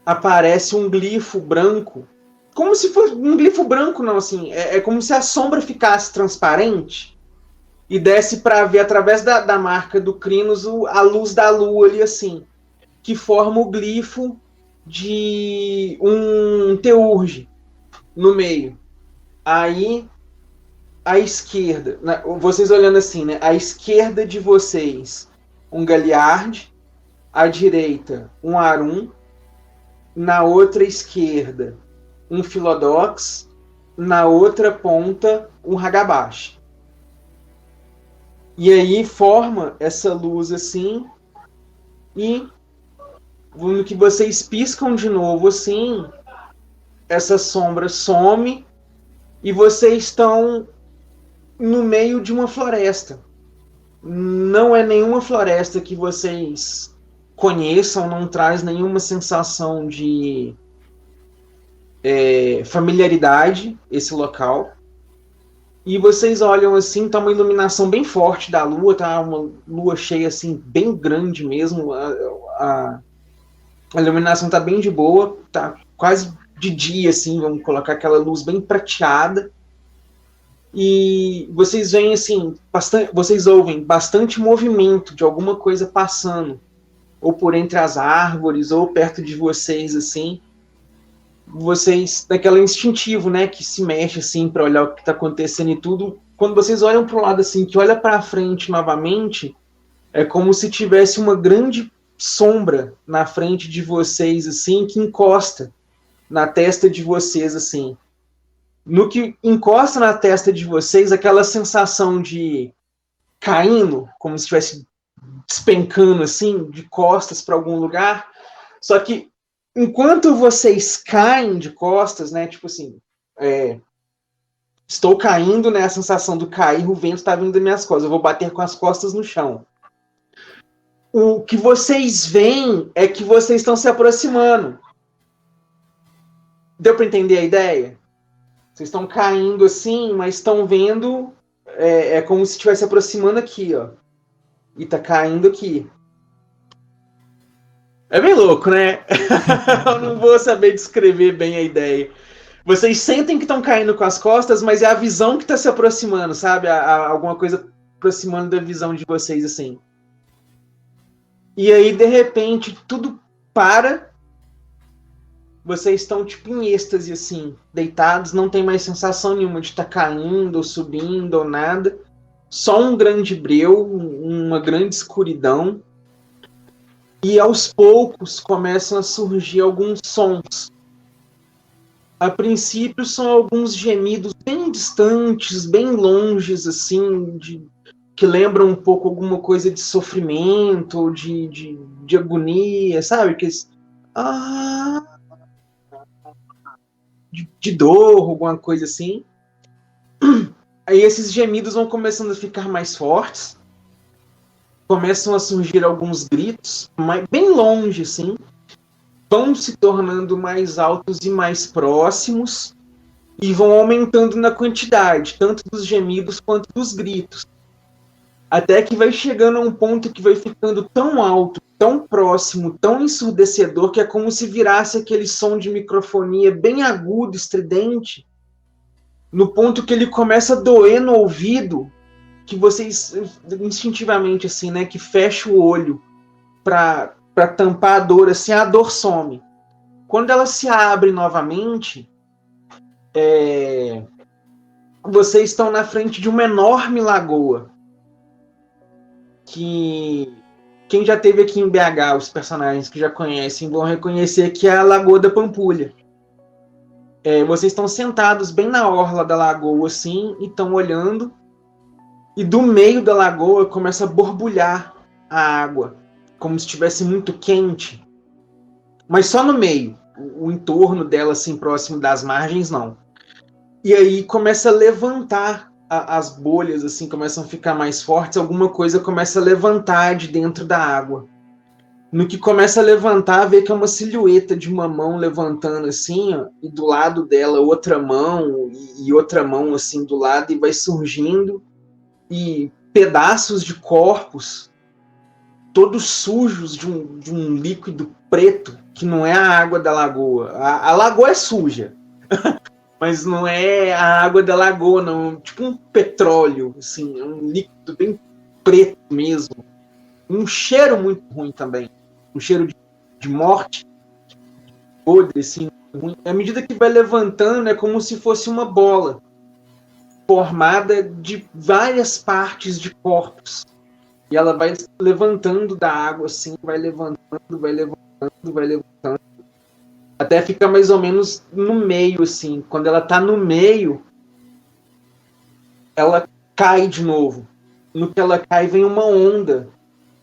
aparece um glifo branco, como se fosse um glifo branco, não, assim, é como se a sombra ficasse transparente e desse para ver através da marca do Crinos a luz da lua ali, assim, que forma o glifo de um teurge no meio. Aí, à esquerda, vocês olhando assim, né, à esquerda de vocês, um Galiard, à direita, um Arum, na outra esquerda, um Philodox, na outra ponta um Hagabashi. E aí forma essa luz assim, e no que vocês piscam de novo assim, essa sombra some e vocês estão no meio de uma floresta. Não é nenhuma floresta que vocês conheçam, não traz nenhuma sensação de familiaridade esse local. E vocês olham assim, tá uma iluminação bem forte da lua, tá uma lua cheia assim, bem grande mesmo. A iluminação tá bem de boa, tá quase de dia assim, vamos colocar aquela luz bem prateada. E vocês veem assim, vocês ouvem bastante movimento de alguma coisa passando, ou por entre as árvores, ou perto de vocês assim. Vocês, daquela instintivo, né, que se mexe assim para olhar o que está acontecendo e tudo. Quando vocês olham para o lado assim, que olha para frente novamente, é como se tivesse uma grande sombra na frente de vocês assim, que encosta na testa de vocês assim. No que encosta na testa de vocês, aquela sensação de caindo, como se estivesse despencando assim, de costas para algum lugar. Só que enquanto vocês caem de costas, né, tipo assim, estou caindo, né, a sensação do cair, o vento está vindo das minhas costas, eu vou bater com as costas no chão. O que vocês veem é que vocês estão se aproximando. Deu para entender a ideia? Vocês estão caindo assim, mas estão vendo, é como se estivesse aproximando aqui, ó. E tá caindo aqui. É bem louco, né? Eu não vou saber descrever bem a ideia. Vocês sentem que estão caindo com as costas, mas é a visão que está se aproximando, sabe? Alguma coisa aproximando da visão de vocês, assim. E aí, de repente, tudo para. Vocês estão, tipo, em êxtase, assim, deitados. Não tem mais sensação nenhuma de estar caindo, ou subindo, ou nada. Só um grande breu, uma grande escuridão. E aos poucos começam a surgir alguns sons. A princípio são alguns gemidos bem distantes, bem longes, assim, que lembram um pouco alguma coisa de sofrimento, de agonia, sabe? De dor, alguma coisa assim. Aí esses gemidos vão começando a ficar mais fortes. Começam a surgir alguns gritos, bem longe, assim, vão se tornando mais altos e mais próximos, e vão aumentando na quantidade, tanto dos gemidos quanto dos gritos. Até que vai chegando a um ponto que vai ficando tão alto, tão próximo, tão ensurdecedor, que é como se virasse aquele som de microfonia bem agudo, estridente, no ponto que ele começa a doer no ouvido, que vocês instintivamente assim, né, que fecha o olho para tampar a dor, assim, a dor some. Quando ela se abre novamente, vocês estão na frente de uma enorme lagoa, que quem já esteve aqui em BH, os personagens que já conhecem vão reconhecer que é a Lagoa da Pampulha. Vocês estão sentados bem na orla da lagoa assim, e estão olhando. E do meio da lagoa começa a borbulhar a água, como se estivesse muito quente. Mas só no meio, o entorno dela, assim, próximo das margens, não. E aí começa a levantar as bolhas, assim, começam a ficar mais fortes, alguma coisa começa a levantar de dentro da água. No que começa a levantar, vê que é uma silhueta de uma mão levantando, assim, ó, e do lado dela outra mão, e outra mão, assim, do lado, e vai surgindo. E pedaços de corpos todos sujos de um líquido preto, que não é a água da lagoa. A lagoa é suja, mas não é a água da lagoa, não. Tipo um petróleo, assim, um líquido bem preto mesmo. Um cheiro muito ruim também. Um cheiro de morte, podre, assim, ruim. À medida que vai levantando, é como se fosse uma bola formada de várias partes de corpos. E ela vai levantando da água, assim, vai levantando, até até fica mais ou menos no meio, assim. Quando ela tá no meio, ela cai de novo. No que ela cai, vem uma onda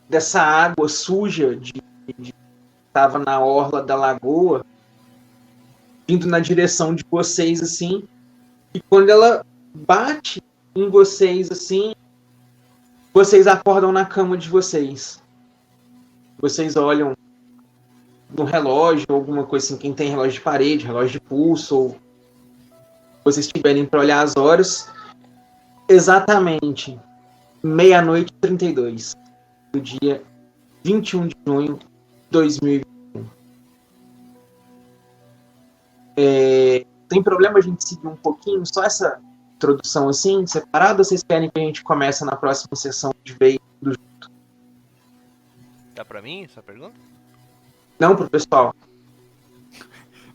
dessa água suja que estava na orla da lagoa, vindo na direção de vocês, assim. E quando ela bate em vocês, assim, vocês acordam na cama de vocês. Vocês olham no relógio, alguma coisa assim, quem tem relógio de parede, relógio de pulso, ou vocês tiverem para olhar as horas, exatamente 00:32 do dia 21 de junho de 2021. Tem problema a gente seguir um pouquinho, só essa introdução assim, separada, ou vocês querem que a gente comece na próxima sessão de vez do... Dá pra mim essa pergunta? Não, pro pessoal.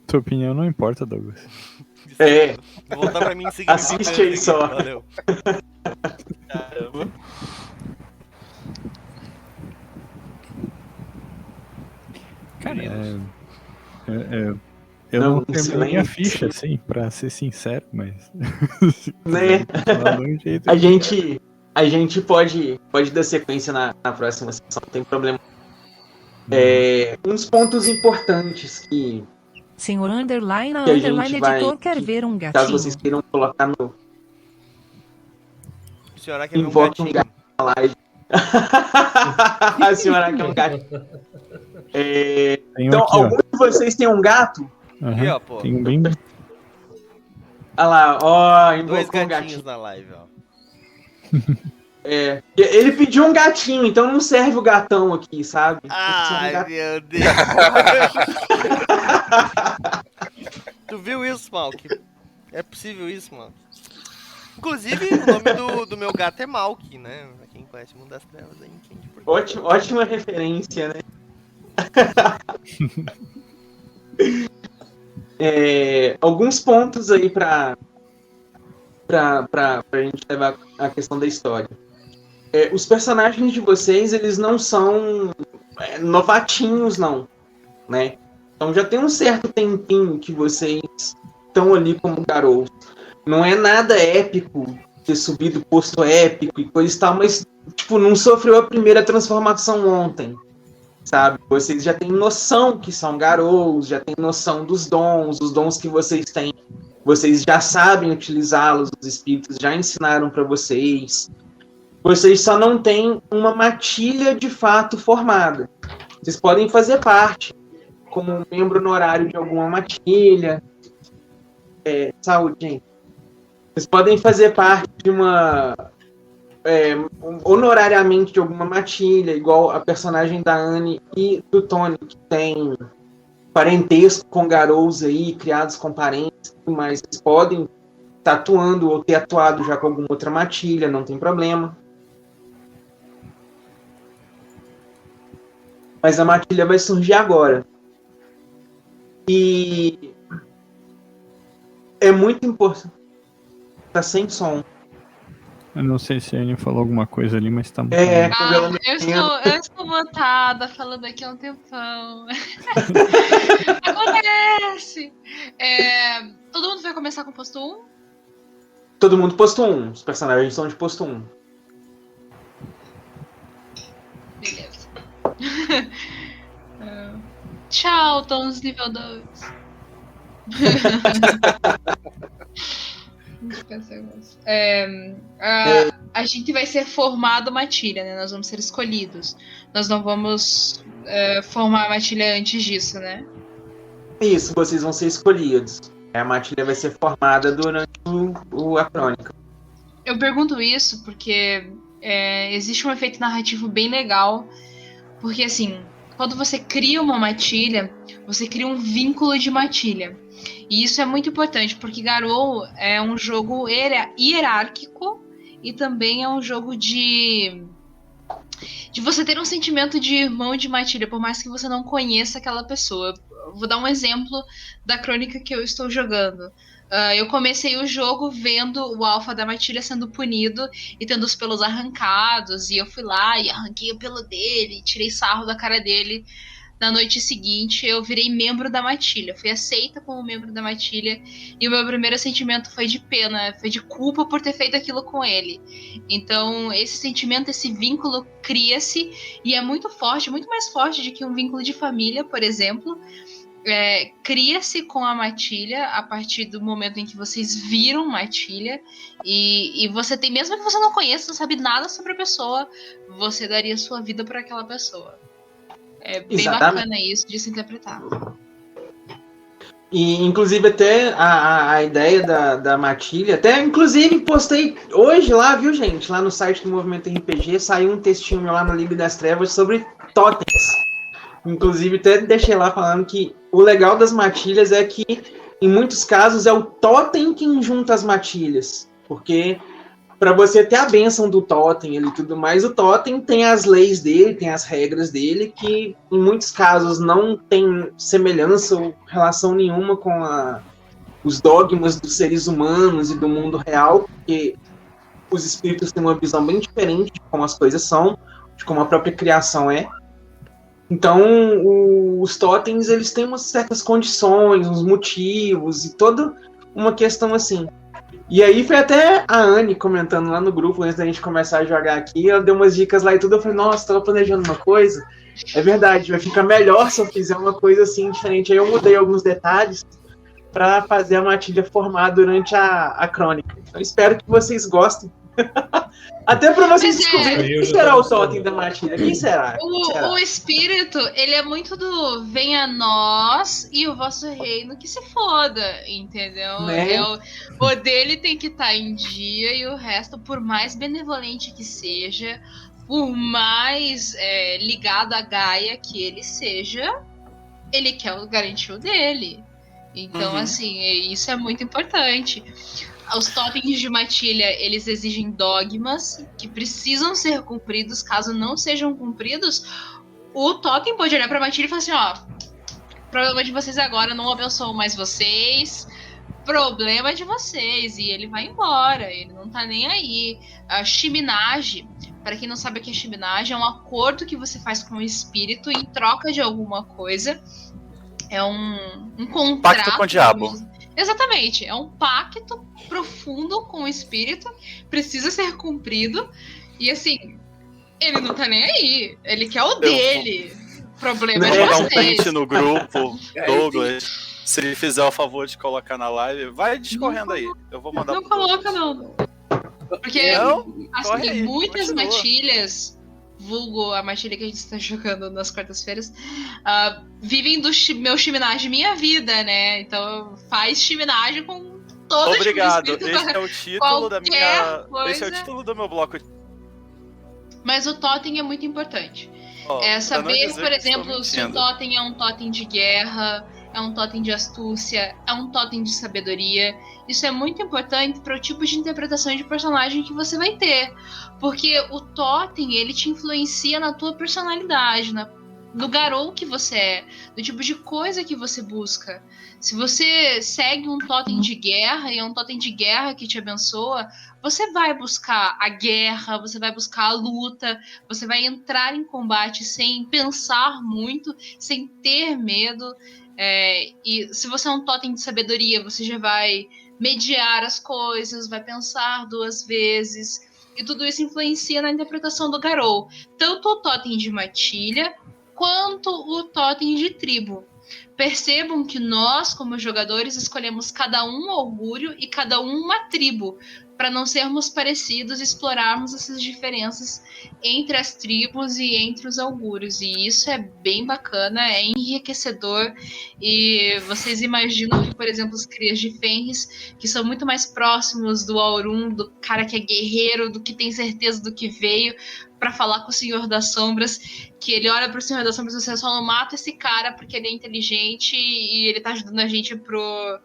Tua opinião não importa, Douglas. Vou voltar pra mim em seguir. Assiste aí só. Valeu. Caramba. Cara, eu não terminei a silêncio. ficha, assim, pra ser sincero, mas... Né? Falar de um jeito- A gente pode dar sequência na próxima sessão, não tem problema. Uns pontos importantes que Senhor underline, Que a gente underline vai- editor quer ver um caso gatinho. vocês queiram colocar no A senhora quer ver um Invoca um gatinho. gato na live. A senhora quer um gato. Tem um Então, aqui, ó. algum de vocês tem um gato? Aham, Aqui, ó, pô. tem um bem... Olha lá, ó, Dois invocou um gatinhos gatinho. na live, ó. Ele pediu um gatinho, então não serve o gatão aqui, sabe? Tem que ser um Ai, gato. meu Deus. Tu viu isso, Malk? É possível isso, mano? Inclusive, o nome do meu gato é Malk, né? Pra quem conhece o Mundo das Trevas aí entende por quê. Ótima referência, né? Alguns pontos aí pra gente levar a questão da história. Os personagens de vocês, eles não são novatinhos, não, né? Então já tem um certo tempinho que vocês estão ali como garotos. Não é nada épico ter subido posto épico e coisa e tal, mas tipo, não sofreu a primeira transformação ontem, sabe? Vocês já têm noção que são garous, já têm noção dos dons, os dons que vocês têm. Vocês já sabem utilizá-los, os espíritos já ensinaram para vocês. Vocês só não têm uma matilha de fato formada. Vocês podem fazer parte como membro honorário de alguma matilha. Saúde, gente. Vocês podem fazer parte de uma... honorariamente de alguma matilha, igual a personagem da Anne e do Tony, que tem parentesco com garous aí, criados com parentes, mas vocês podem estar atuando ou ter atuado já com alguma outra matilha, não tem problema. Mas a matilha vai surgir agora. E é muito importante. Tá sem som. Eu não sei se a Anne falou alguma coisa ali, mas tá muito... Eu estou mutada falando aqui há um tempão. Acontece! Todo mundo vai começar com posto 1? Todo mundo posto 1. Os personagens são de posto 1. Beleza. Tchau, Tons nível 2. A gente vai ser formado matilha, né? Nós vamos ser escolhidos. Nós não vamos formar a matilha antes disso, né? Isso, vocês vão ser escolhidos. A matilha vai ser formada durante a crônica. Eu pergunto isso porque existe um efeito narrativo bem legal. Porque, assim, quando você cria uma matilha, você cria um vínculo de matilha. E isso é muito importante, porque Garou é um jogo hierárquico e também é um jogo de você ter um sentimento de irmão de matilha, por mais que você não conheça aquela pessoa. Vou dar um exemplo da crônica que eu estou jogando. Eu comecei o jogo vendo o alfa da matilha sendo punido e tendo os pelos arrancados, e eu fui lá e arranquei o pelo dele, tirei sarro da cara dele. na noite seguinte eu virei membro da matilha. Fui aceita como membro da matilha. E o meu primeiro sentimento foi de pena, foi de culpa por ter feito aquilo com ele. Então, esse sentimento, esse vínculo cria-se e é muito forte, muito mais forte do que um vínculo de família, por exemplo. Cria-se com a matilha a partir do momento em que vocês viram matilha e você tem, mesmo que você não conheça, não sabe nada sobre a pessoa, você daria sua vida por aquela pessoa. É bem bacana isso de se interpretar. E inclusive até a ideia da matilha, até inclusive postei hoje lá, viu gente, lá no site do Movimento RPG, saiu um textinho meu lá no Liga das Trevas sobre totens. Inclusive até deixei lá falando que o legal das matilhas é que em muitos casos é o totem quem junta as matilhas, porque para você ter a bênção do totem e tudo mais, o totem tem as leis dele, tem as regras dele, que em muitos casos não tem semelhança ou relação nenhuma com os dogmas dos seres humanos e do mundo real, porque os espíritos têm uma visão bem diferente de como as coisas são, de como a própria criação é. Então, os totens, eles têm umas certas condições, uns motivos e toda uma questão assim. E aí foi até a Anne comentando lá no grupo, antes da gente começar a jogar aqui, ela deu umas dicas lá e tudo, eu falei, nossa, tava planejando uma coisa. É verdade, vai ficar melhor se eu fizer uma coisa assim, diferente. Aí eu mudei alguns detalhes para fazer a matilha formar durante a crônica. Então espero que vocês gostem. Até para vocês descobrirem quem será o totem da matilha. Quem será? O espírito, ele é muito do venha a nós e o vosso reino que se foda, entendeu? Né? O dele tem que estar em dia e o resto, por mais benevolente que seja, por mais ligado à Gaia que ele seja, ele quer garantir o dele. Então, assim, isso é muito importante. Os totens de matilha, eles exigem dogmas que precisam ser cumpridos. Caso não sejam cumpridos, o totem pode olhar pra matilha e falar assim, ó, problema de vocês agora, não abençoo mais vocês, problema de vocês, e ele vai embora, ele não tá nem aí. A chiminagem, para quem não sabe o que é chiminagem, é um acordo que você faz com o espírito em troca de alguma coisa. É um contrato. Pacto com o diabo. Exatamente, é um pacto profundo com o espírito, precisa ser cumprido, e assim, ele não tá nem aí, ele quer o dele, problema Vou de dar um vocês. print no grupo, Douglas, se ele fizer o favor de colocar na live, vai discorrendo aí, eu vou mandar Não pro coloca não, porque Não, assim, corre aí, muitas continua. matilhas, vulgo a matilha que a gente está jogando nas quartas-feiras, vivem do meu chiminagem minha vida, né? Então faz chiminagem com todo Obrigado, tipo de espírito. esse é o título da minha. Coisa. Esse é o título do meu bloco. Mas o totem é muito importante. Ó, pra não Saber, dizer por que estou exemplo, se o mentindo. totem é um totem de guerra, é um totem de astúcia, é um totem de sabedoria. Isso é muito importante para o tipo de interpretação de personagem que você vai ter. Porque o totem, ele te influencia na tua personalidade, no garou que você é, do tipo de coisa que você busca. Se você segue um totem de guerra e é um totem de guerra que te abençoa, você vai buscar a guerra, você vai buscar a luta, você vai entrar em combate sem pensar muito, sem ter medo. E se você é um totem de sabedoria, você já vai mediar as coisas, vai pensar duas vezes. E tudo isso influencia na interpretação do garou. Tanto o totem de matilha, quanto o totem de tribo. Percebam que nós, como jogadores, escolhemos cada um um augúrio e cada um uma tribo, para não sermos parecidos e explorarmos essas diferenças entre as tribos e entre os augúrios. E isso é bem bacana, é enriquecedor. E vocês imaginam que, por exemplo, os crias de Fenris, que são muito mais próximos do Aurum, do cara que é guerreiro, do que tem certeza do que veio, para falar com o Senhor das Sombras, que ele olha pro Senhor das Sombras e você só não mata esse cara porque ele é inteligente e ele tá ajudando a gente pro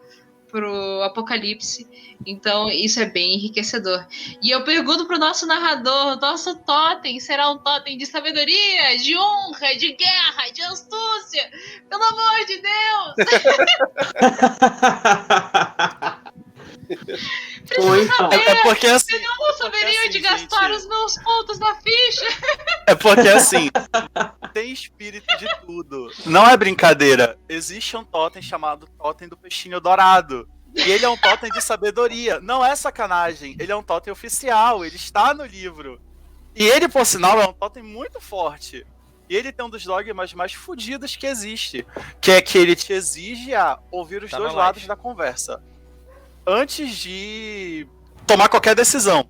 apocalipse. Então isso é bem enriquecedor. E eu pergunto pro nosso narrador, nosso totem será um totem de sabedoria, de honra, de guerra, de astúcia? Pelo amor de Deus! É porque assim. Eu não saberia de gastar os meus pontos na ficha. É porque assim. tem espírito de tudo. Não é brincadeira. Existe um totem chamado Totem do Peixinho Dourado. E ele é um totem de sabedoria. Não é sacanagem. Ele é um totem oficial. Ele está no livro. E ele, por sinal, é um totem muito forte. E ele tem um dos dogmas mais fodidos que existe. Que é que ele te exige a ouvir os dois lados da conversa. Antes de tomar qualquer decisão.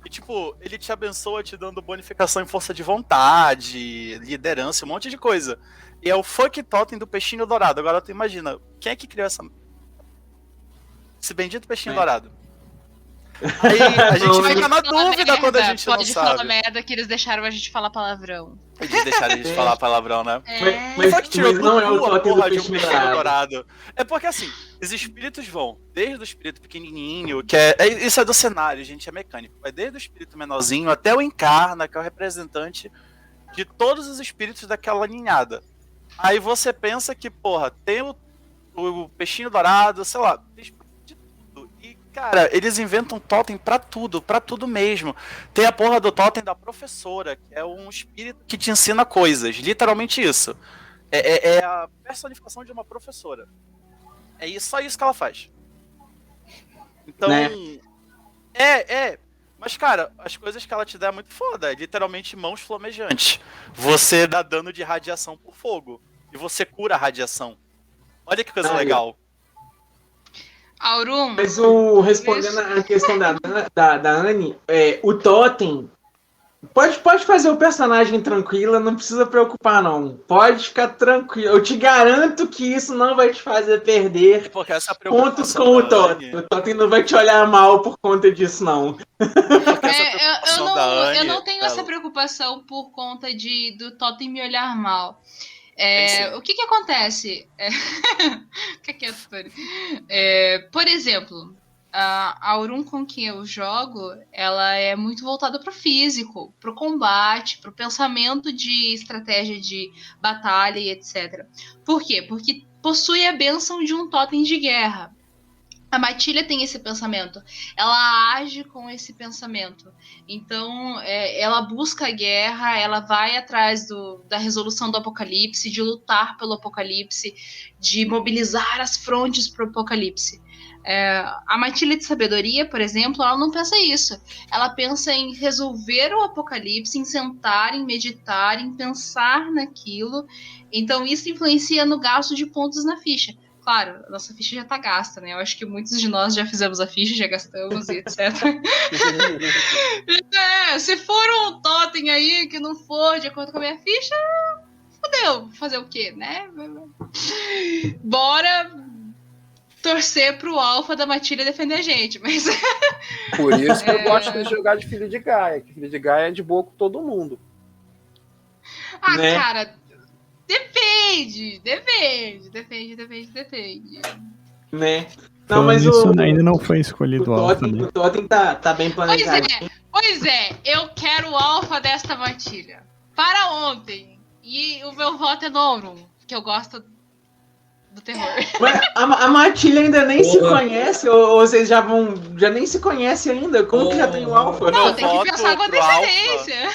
E, tipo, ele te abençoa te dando bonificação em força de vontade, liderança, um monte de coisa. E é o Funk Totem do Peixinho Dourado. Agora tu imagina, quem é que criou esse bendito Peixinho Dourado? Aí a gente fica na dúvida quando a gente não sabe. Pode falar merda que eles deixaram a gente falar palavrão. Eles deixaram a gente falar palavrão, né? Mas não é o Totem do Peixinho Dourado. É porque assim, os espíritos vão desde o espírito pequenininho, que isso é do cenário, gente, é mecânico. Vai desde o espírito menorzinho até o Encarna, que é o representante de todos os espíritos daquela ninhada. Aí você pensa que, porra, tem o Peixinho Dourado, sei lá, de tudo. E, cara, eles inventam totem pra tudo mesmo. Tem a porra do totem da professora, que é um espírito que te ensina coisas, literalmente isso. É a personificação de uma professora. É só isso que ela faz. Então, né? Mas, cara, as coisas que ela te dá é muito foda. É literalmente mãos flamejantes. Você dá dano de radiação por fogo. E você cura a radiação. Olha que coisa legal. Aurum. Mas respondendo a questão da Anne, o totem. Pode fazer o personagem tranquila, não precisa preocupar, não. Pode ficar tranquilo. Eu te garanto que isso não vai te fazer perder pontos com o totem. O totem não vai te olhar mal por conta disso, não. Eu não tenho essa preocupação por conta do totem me olhar mal. O que acontece? Fica quieto, Tony. Por exemplo, a Aurum com quem eu jogo, ela é muito voltada para o físico, para o combate, para o pensamento de estratégia de batalha e etc. Por quê? Porque possui a bênção de um totem de guerra. A Matilha tem esse pensamento, ela age com esse pensamento. Então, ela busca a guerra, ela vai atrás da resolução do apocalipse, de lutar pelo apocalipse, de mobilizar as frontes para o apocalipse. A Matilha de Sabedoria, por exemplo, ela não pensa isso. Ela pensa em resolver o apocalipse, em sentar, em meditar, em pensar naquilo. Então, isso influencia no gasto de pontos na ficha. Claro, a nossa ficha já tá gasta, né? Eu acho que muitos de nós já fizemos a ficha, já gastamos e etc. Se for um totem aí que não for de acordo com a minha ficha, fodeu. Fazer o quê, né? Bora torcer pro alfa da Matilha defender a gente, mas... Por isso que eu gosto de jogar de Filho de Gaia, que Filho de Gaia é de boa com todo mundo. Né? Cara... Depende. Né? Não, mas isso ainda não foi escolhido o alfa, né? O totem tá bem planejado. Pois é, eu quero o alfa desta matilha. Para ontem. E o meu voto é no Aurum, que eu gosto do terror. Mas a matilha ainda nem se conhece, ou vocês já nem se conhecem ainda? Como que já tem o alfa? Não, tem que pensar com antecedência.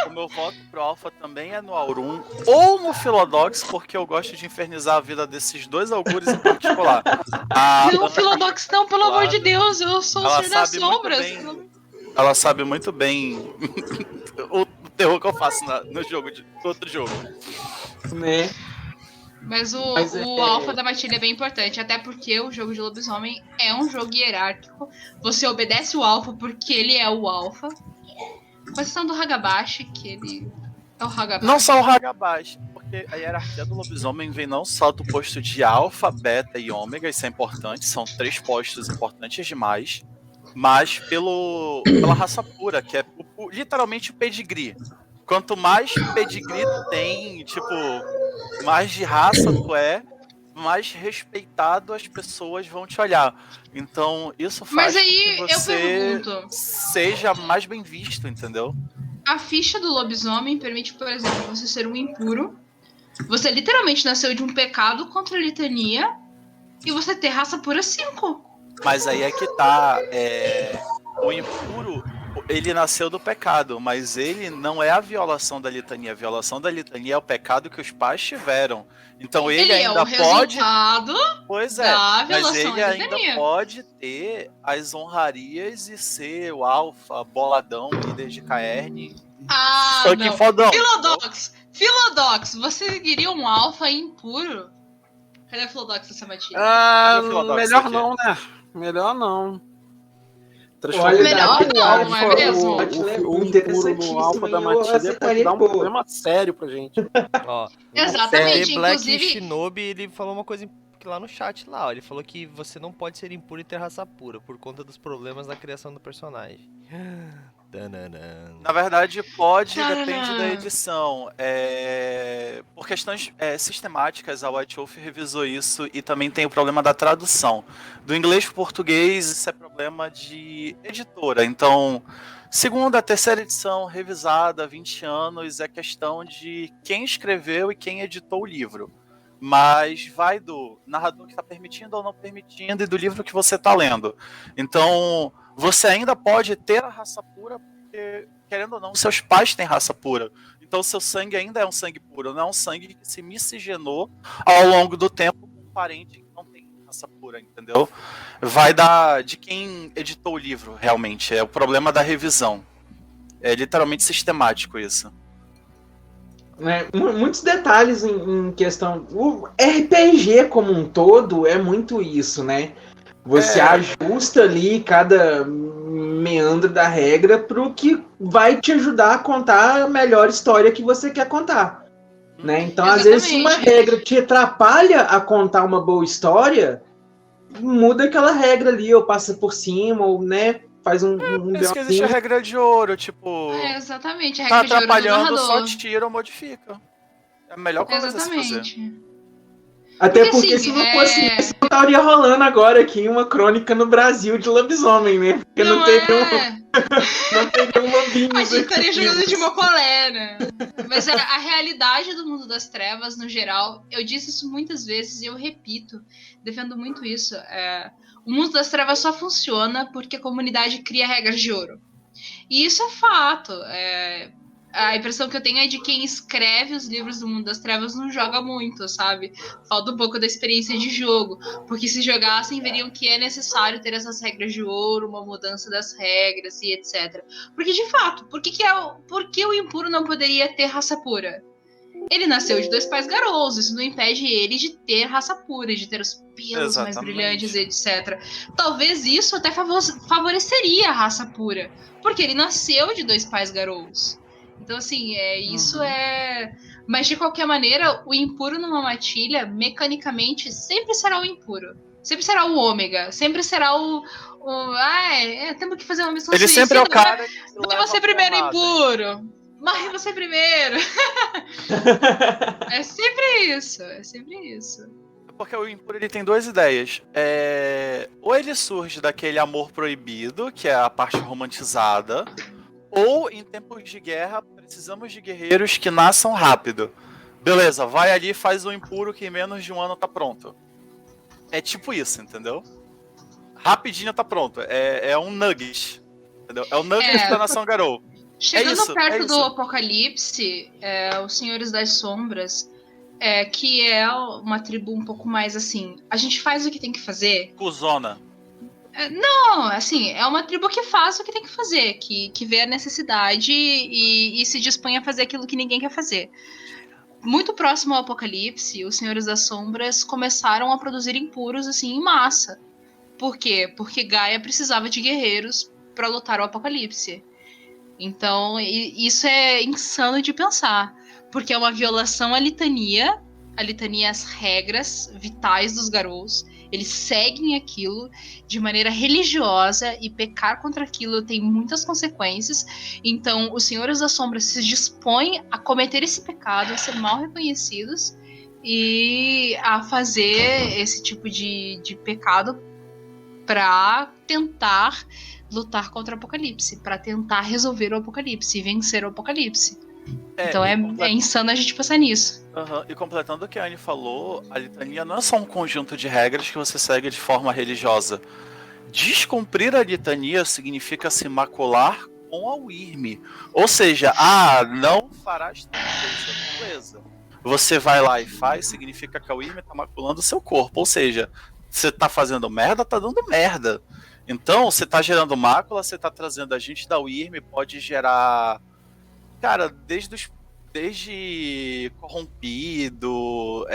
O meu voto pro alfa também é no Aurum ou no Philodox, porque eu gosto de infernizar a vida desses dois augures em particular. Não, Philodox não, pelo amor de Deus, eu sou o Senhor das Sombras. Ela sabe muito bem o terror que eu faço no jogo, no outro jogo. Né? Mas o alfa da matilha é bem importante, até porque o jogo de lobisomem é um jogo hierárquico. Você obedece o alfa porque ele é o alfa. Com exceção do Hagabashi, que ele é o Hagabashi. Não só o Hagabashi, porque a hierarquia do lobisomem vem não só do posto de alfa, beta e ômega, isso é importante, são 3 postos importantes demais, mas pela raça pura, que é literalmente o pedigree. Quanto mais pedigree tu tem, tipo, mais de raça tu é, mais respeitado as pessoas vão te olhar. Então, isso faz com que você seja mais bem visto, entendeu? A ficha do lobisomem permite, por exemplo, você ser um impuro. Você literalmente nasceu de um pecado contra a litania e você ter raça pura 5. Mas aí é que tá. O impuro ele nasceu do pecado, mas ele não é a violação da litania. A violação da litania é o pecado que os pais tiveram. Então ele ainda é o pode. resultado Pois é, da mas violação ele da ainda litania. pode ter as honrarias e ser o alfa, boladão, líder de Caerne. Ah, Só que não. fodão. Philodox, você queria um alfa impuro? Cadê a Philodox dessa matilha? Cadê o Philodox Melhor aqui? não, né? Melhor não. Olha, Melhor dá- não, não é pô, mesmo? O impuro no interessantíssimo, alfa da hein? Eu matilha pode aceitaria dar de um boa. problema sério pra gente. Ó, Exatamente, The Black inclusive... Shinobi, ele falou uma coisa lá no chat lá, ó, ele falou que você não pode ser impuro e ter raça pura, por conta dos problemas na criação do personagem. Tananã. Na verdade, pode, Tananã. depende da edição. Por questões sistemáticas, a White Wolf revisou isso e também tem o problema da tradução. Do inglês para o português, isso é problema de editora. Então, segunda, terceira edição, revisada há 20 anos, é questão de quem escreveu e quem editou o livro. Mas vai do narrador que está permitindo ou não permitindo e do livro que você está lendo. Então, você ainda pode ter a raça pura, porque, querendo ou não, seus pais têm raça pura. Então, seu sangue ainda é um sangue puro, não é um sangue que se miscigenou ao longo do tempo com um parente que não tem raça pura, entendeu? Vai de quem editou o livro, realmente. É o problema da revisão. É literalmente sistemático isso. Né, muitos detalhes em questão. O RPG como um todo é muito isso, né? Você ajusta ali cada meandro da regra pro que vai te ajudar a contar a melhor história que você quer contar. Né? Então, às vezes, se uma regra te atrapalha a contar uma boa história, muda aquela regra ali, ou passa por cima, ou, né? Faz um Por isso que existe a regra de ouro, tipo. Exatamente, a Tá regra de ouro do atrapalhando, só narrador. tira ou modifica. É a melhor coisa a se fazer. Exatamente. Até Porque, porque assim, se não fosse isso, não estaria rolando agora aqui uma crônica no Brasil de lobisomem, né? Porque não teria um lobinho. A gente estaria jogando de mocolé, né? Mas a realidade do mundo das trevas, no geral, eu disse isso muitas vezes e eu repito, defendo muito isso. O mundo das trevas só funciona porque a comunidade cria regras de ouro. E isso é fato. A impressão que eu tenho é de quem escreve os livros do mundo das trevas não joga muito, sabe? Falta um pouco da experiência de jogo. Porque se jogassem, veriam que é necessário ter essas regras de ouro, uma mudança das regras e etc. Porque, de fato, por que o impuro não poderia ter raça pura? Ele nasceu de 2 pais garous, isso não impede ele de ter raça pura, de ter os pelos mais brilhantes, etc. Talvez isso até favoreceria a raça pura, porque ele nasceu de 2 pais garous. Então, assim, isso é... Mas, de qualquer maneira, o impuro numa matilha, mecanicamente, sempre será o impuro. Sempre será o ômega. Sempre será temos que fazer uma missão Ele suicida. sempre é o cara que Morre você primeiro, impuro! Morre você primeiro! É sempre isso. Porque o impuro ele tem 2 ideias. Ou ele surge daquele amor proibido, que é a parte romantizada, ou em tempos de guerra precisamos de guerreiros que nasçam rápido. Beleza, vai ali e faz o impuro que em menos de um ano tá pronto. É tipo isso, entendeu? Rapidinho tá pronto. É um nugget. Entendeu? É o nugget da Nação Garou. Chegando perto do Apocalipse, os Senhores das Sombras, que é uma tribo um pouco mais assim, a gente faz o que tem que fazer. Cuzona. Não, assim, é uma tribo que faz o que tem que fazer, que vê a necessidade e se dispõe a fazer aquilo que ninguém quer fazer. Muito próximo ao Apocalipse, os Senhores das Sombras começaram a produzir impuros assim em massa. Por quê? Porque Gaia precisava de guerreiros para lutar o Apocalipse. Então, isso é insano de pensar, porque é uma violação à litania às regras vitais dos Garous. Eles seguem aquilo de maneira religiosa e pecar contra aquilo tem muitas consequências. Então, os Senhores das Sombras se dispõem a cometer esse pecado, a ser mal reconhecidos e a fazer esse tipo de pecado para tentar lutar contra o Apocalipse, para tentar resolver o Apocalipse e vencer o Apocalipse. Então é insano a gente pensar nisso. E completando o que a Anne falou, a litania não é só um conjunto de regras que você segue de forma religiosa. Descumprir a litania significa se macular com a Wyrm. Ou seja, não farás tal coisa, beleza. Você vai lá e faz, significa que a Wyrm tá maculando o seu corpo. Ou seja, você tá fazendo merda, tá dando merda. Então, você tá gerando mácula, você tá trazendo a gente da Wyrm, pode gerar... Cara, desde corrompido,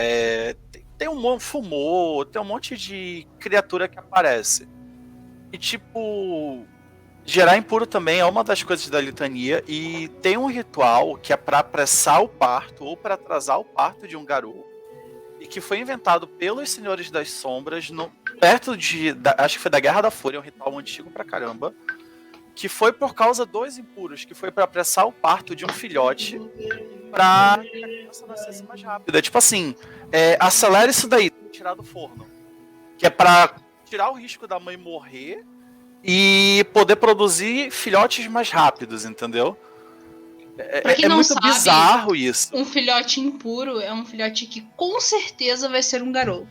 tem fumor, tem um monte de criatura que aparece. E tipo, gerar impuro também é uma das coisas da litania, e tem um ritual que é para apressar o parto ou para atrasar o parto de um garoto, e que foi inventado pelos Senhores das Sombras perto acho que foi da Guerra da Fúria, um ritual antigo pra caramba, que foi por causa dos impuros, que foi para apressar o parto de um filhote pra que a criança nascesse mais rápido. É tipo assim, acelera isso daí, tirar do forno, que é pra tirar o risco da mãe morrer e poder produzir filhotes mais rápidos, entendeu? Pra quem não muito sabe, bizarro isso. Um filhote impuro é um filhote que com certeza vai ser um garou.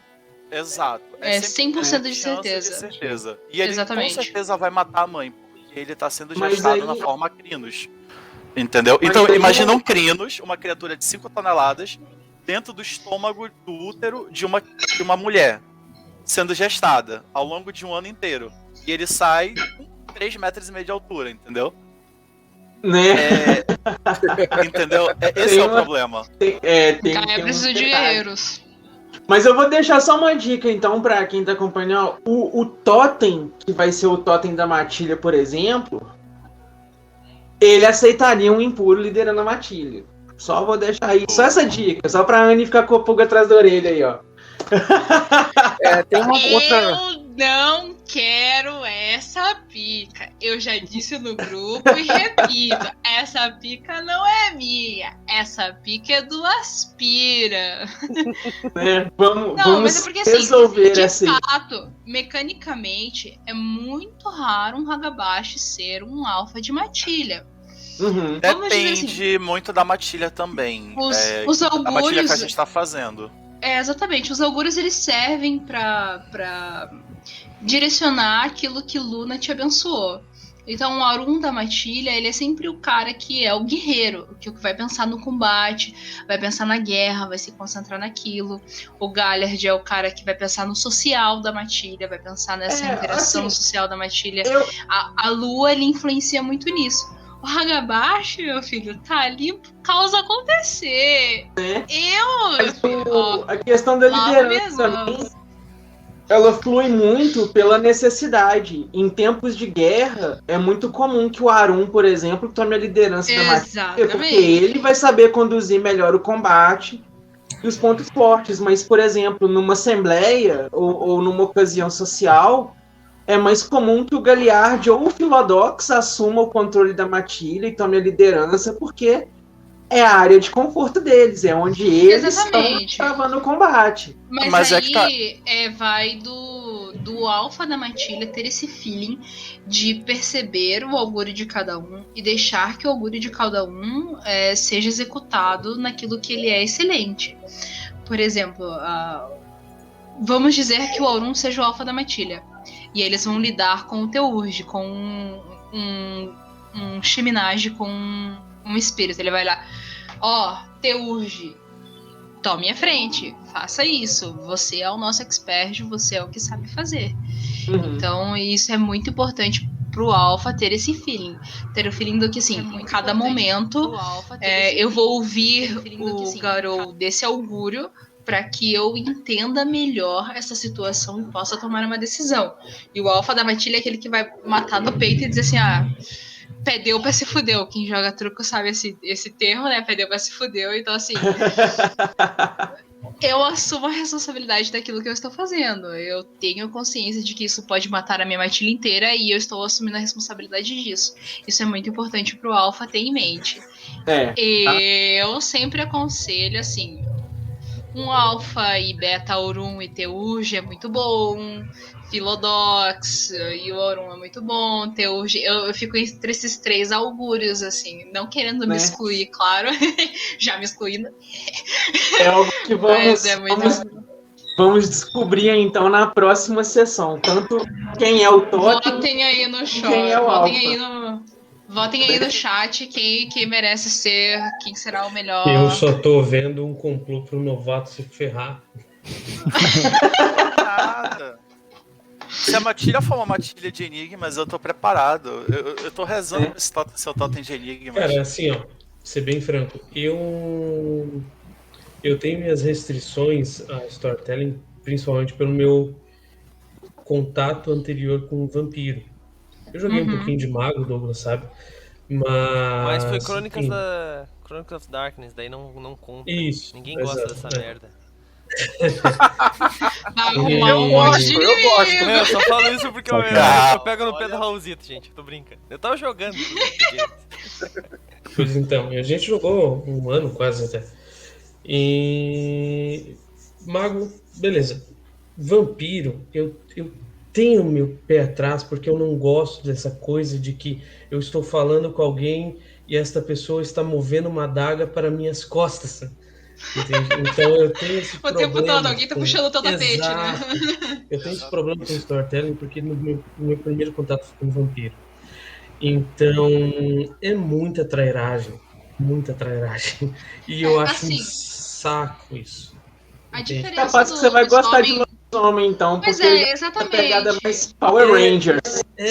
Exato. É 100% de chance certeza. E ele Exatamente. com certeza vai matar a mãe, porque ele tá sendo Mas gestado aí- na forma Crinos. Entendeu? Mas Então aí imagina não- um Crinos, uma criatura de 5 toneladas, dentro do estômago do útero de uma mulher, sendo gestada ao longo de um ano inteiro. E ele sai com 3,5 metros de altura, entendeu? Né? Entendeu? Esse Tem é o uma- problema. Gaia precisa de guerreiros. Mas eu vou deixar só uma dica, então, pra quem tá acompanhando. O totem, que vai ser o totem da matilha, por exemplo, ele aceitaria um impuro liderando a matilha. Só vou deixar aí, só essa dica, só pra Anne ficar com a pulga atrás da orelha aí, ó. Tem uma outra. Eu não quero essa pica. Eu já disse no grupo e repito: essa pica não é minha. Essa pica é do Aspira. Né? Vamos Mas é porque, assim, resolver de assim. fato, mecanicamente, é muito raro um Hagabashi ser um alfa de matilha. Uhum. Vamos dizer Depende muito da matilha também. Os Da matilha que a augúrios. gente tá fazendo. Exatamente. Os augúrios, eles servem pra direcionar aquilo que Luna te abençoou. Então, o Arun da matilha, ele é sempre o cara que é o guerreiro, que vai pensar no combate, vai pensar na guerra, vai se concentrar naquilo. O Galliard é o cara que vai pensar no social da matilha, vai pensar nessa interação assim, social da matilha. eu- A Lua, ele influencia muito nisso. O Hagabashi, meu filho, tá ali por causa acontecer. Né? Meu filho, ó, A questão da lava liderança minhas também, mãos. ela flui muito pela necessidade. Em tempos de guerra, é muito comum que o Arun, por exemplo, tome a liderança da matilha, porque Exatamente. ele vai saber conduzir melhor o combate e os pontos fortes. Mas, por exemplo, numa assembleia ou numa ocasião social, é mais comum que o Galliard ou o Philodox assuma o controle da matilha e tome a liderança, porque é a área de conforto deles, é onde eles Exatamente. estão travando o combate. Mas é aí que tá- vai do alfa da matilha ter esse feeling de perceber o augúrio de cada um e deixar que o augúrio de cada um seja executado naquilo que ele é excelente. Por exemplo, vamos dizer que o Aurum seja o alfa da matilha. E eles vão lidar com o Teurge, com um Shiminage, com um espírito. Ele vai lá, Teurge, tome a frente, faça isso. Você é o nosso expert, você é o que sabe fazer. Uhum. Então, isso é muito importante pro alfa ter esse feeling. Ter o feeling do que, assim, em cada momento eu vou ouvir o Garou desse augúrio para que eu entenda melhor essa situação e possa tomar uma decisão. E o alfa da matilha é aquele que vai matar no peito e dizer assim, pé deu pra se fudeu. Quem joga truco sabe esse termo, né? Pé deu pra se fudeu. Então, assim, eu assumo a responsabilidade daquilo que eu estou fazendo. Eu tenho consciência de que isso pode matar a minha matilha inteira e eu estou assumindo a responsabilidade disso. Isso é muito importante pro alfa ter em mente. Eu sempre aconselho, assim, um alfa e beta Aurum e Teurge é muito bom. Philodox e o Aurum é muito bom. Teurge, eu fico entre esses 3 augúrios, assim, não querendo me excluir, claro. Já me excluindo. É algo que vamos descobrir então na próxima sessão. Tanto quem é o totem, votem aí no quem é o votem alfa. aí Votem aí no chat quem merece ser, quem será o melhor. Eu só tô vendo um complô pro novato se ferrar. Nada. Se a matilha for uma matilha de enigmas, eu tô preparado. Eu tô rezando pra esse seu totem de enigmas. Cara, assim, ó, ser bem franco, eu tenho minhas restrições a storytelling, principalmente pelo meu contato anterior com o vampiro. Eu joguei um pouquinho de mago, Douglas, sabe? Mas foi Enfim. Crônicas of Darkness, daí não conta. Isso, Ninguém gosta exato, dessa é. merda. Vai arrumar um Eu monte de gosto. inimigo. Não, eu só falo isso porque eu pego no pé do Raulzito, gente. Tô brincando. Eu tava jogando. Pois então, a gente jogou um ano quase até. E mago, beleza. Vampiro, eu tenho meu pé atrás porque eu não gosto dessa coisa de que eu estou falando com alguém e esta pessoa está movendo uma adaga para minhas costas. Entende? Então eu tenho esse O problema. tempo todo, alguém tá puxando o teu tapete, Exato. né? Eu tenho esse problema com storytelling porque no meu primeiro contato foi com o vampiro. Então é muita trairagem. Muita trairagem. E eu acho assim, um saco isso. A Entende? diferença Capaz que você vai gostar de homem... lobisomem, então, Pois porque é, a pegada exatamente. mais Power Rangers,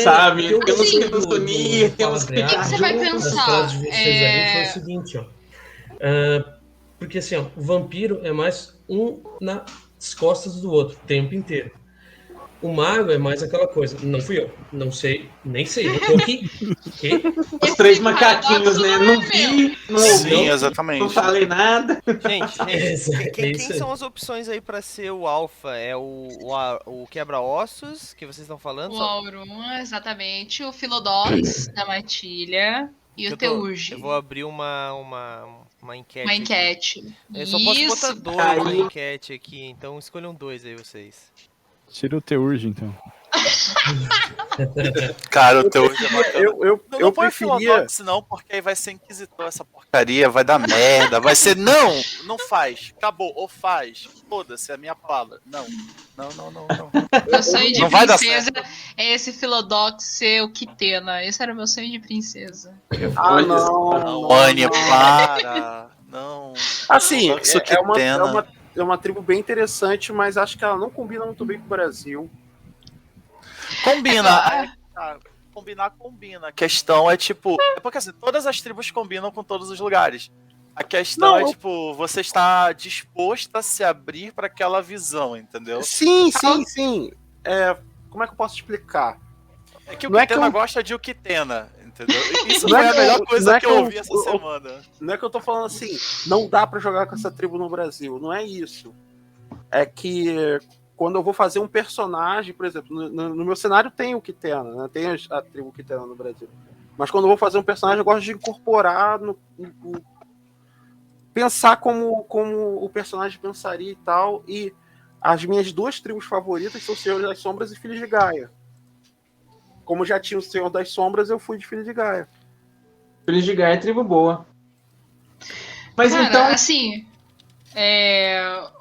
sabe? eu Temos gostei que nos unir, temos que O que ficar você vai juntos. das pensar? frases de vocês aí foi o seguinte, ó. Porque assim, ó, o vampiro é mais um nas costas do outro o tempo inteiro. O mago é mais aquela coisa. Não fui eu, não sei, nem sei, eu tô aqui. Okay? Os três macaquinhos, né? Não vi, não Sim, ouvi, exatamente. não falei nada. Gente, quem isso aí. são as opções aí pra ser o alfa? É o quebra-ossos que vocês estão falando? O Aurum, exatamente. O Philodox da Matilha. E o Teurge. Eu vou abrir uma enquete. Uma aqui. enquete. Eu só posso botar Isso. 2 na enquete aqui, então escolham 2 aí vocês. Tira o Teurge, então. Cara, o teu hoje é bacana. Eu Não põe o preferia. Philodox, não, porque aí vai ser inquisitor essa porcaria, vai dar merda, vai ser. Não faz, acabou, ou faz. Foda-se, é a minha palavra. Não. Meu sonho de Não vai dar princesa é esse Philodox ser o Kitena. Esse era o meu sonho de princesa. Ah, Não, Anya, para. Não. Assim, Isso que é uma tribo bem interessante, mas acho que ela não combina muito bem com o Brasil. Combina. Combinar, combina. A questão é tipo. É porque assim, todas as tribos combinam com todos os lugares. A questão é, tipo, você está disposto a se abrir para aquela visão, entendeu? Sim. Como é que eu posso explicar? É que o Não é Kitena que eu- gosta de o Kitena, entendeu? Isso Não foi é a que melhor eu- coisa não é que que eu eu- ouvi essa eu- semana. Não é que eu tô falando assim, não dá pra jogar com essa tribo no Brasil. Não é isso. É que quando eu vou fazer um personagem, por exemplo, no meu cenário tem o Kitena, né? Tem a tribo Kitena no Brasil. Mas quando eu vou fazer um personagem, eu gosto de incorporar pensar como o personagem pensaria e tal. E as minhas duas tribos favoritas são o Senhor das Sombras e Filhos de Gaia. Como já tinha o Senhor das Sombras, eu fui de Filhos de Gaia. Filhos de Gaia é tribo boa. Mas Cara, então, assim,